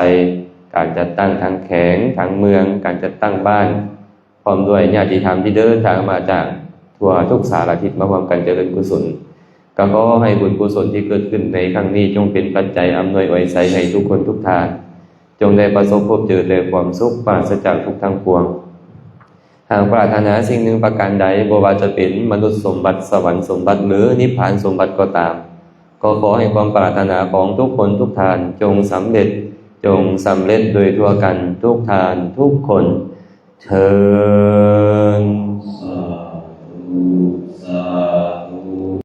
การจัดตั้งทางแขวงทางเมืองการจัดตั้งบ้านพร้อมด้วยญาติธรรมที่เดินทางมาจากทั่วทุกสารทิศมาร่วมกันเจริญกุศลก็ขอให้บุญกุศลที่เกิดขึ้นในครั้งนี้จงเป็นปัจจัยอำนวยอวยไสให้ทุกคนทุกท่านจงได้ประสบพบเจอแต่ความสุขปราศจากทุกข์ทั้งปวงหากปรารถนาสิ่งหนึ่งประการใดบ่ว่าจะเป็นมนุษย์สมบัติสวรรค์สมบัติหรือนิพพานสมบัติก็ตามก็ขอให้ความปรารถนาของทุกคนทุกท่านจงสำเร็จโดยทั่วกันทุกท่านทุกคนเทอญสาธุสา